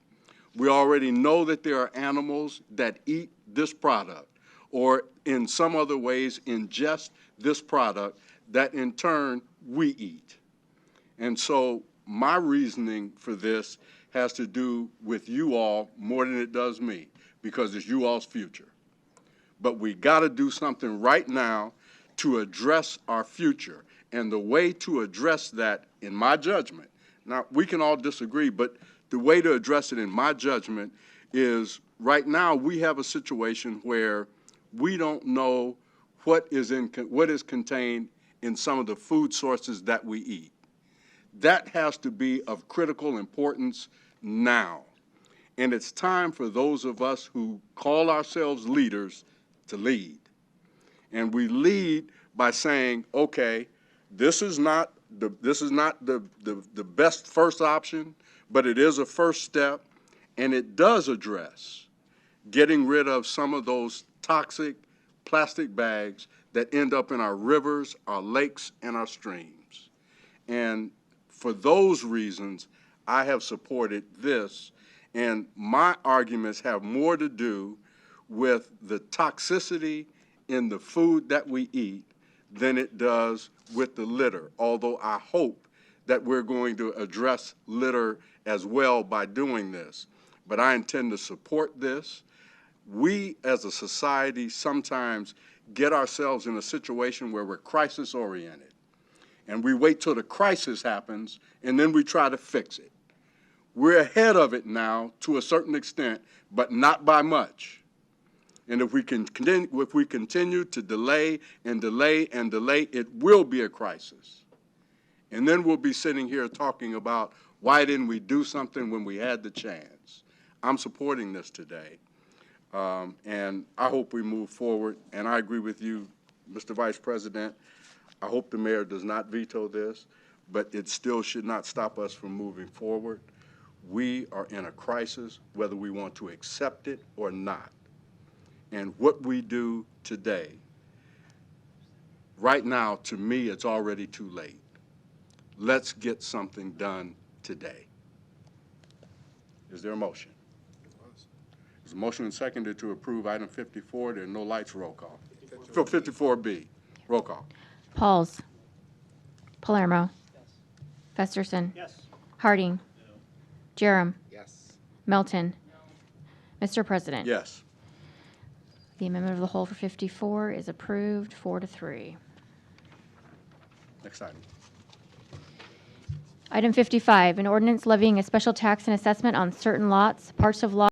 We already know that there are animals that eat this product or in some other ways ingest this product that in turn we eat. And so my reasoning for this has to do with you all more than it does me, because it's you all's future. But we got to do something right now to address our future. And the way to address that, in my judgment, now we can all disagree, but the way to address it in my judgment is right now we have a situation where we don't know what is contained in some of the food sources that we eat. That has to be of critical importance now. And it's time for those of us who call ourselves leaders to lead. And we lead by saying, okay, this is not the best first option, but it is a first step, and it does address getting rid of some of those toxic plastic bags that end up in our rivers, our lakes, and our streams. And for those reasons, I have supported this, and my arguments have more to do with the toxicity in the food that we eat than it does with the litter, although I hope that we're going to address litter as well by doing this. But I intend to support this. We as a society sometimes get ourselves in a situation where we're crisis oriented, and we wait till the crisis happens and then we try to fix it. We're ahead of it now to a certain extent, but not by much. And if we continue to delay and delay and delay, it will be a crisis. And then we'll be sitting here talking about why didn't we do something when we had the chance. I'm supporting this today, and I hope we move forward. And I agree with you, Mr. Vice President. I hope the mayor does not veto this, but it still should not stop us from moving forward. We are in a crisis, whether we want to accept it or not. And what we do today, right now, to me, it's already too late. Let's get something done today. Is there a motion? There's a motion and seconded to approve item 54. There are no lights. Roll call. 54B. Roll call. Pahls. Palermo. Festersen. Yes. Harding. Jerram. Yes. Melton. Mr. President. Yes. The amendment of the whole for 54 is approved 4-3. Next item. Item 55, an ordinance levying a special tax and assessment on certain lots, parts of lot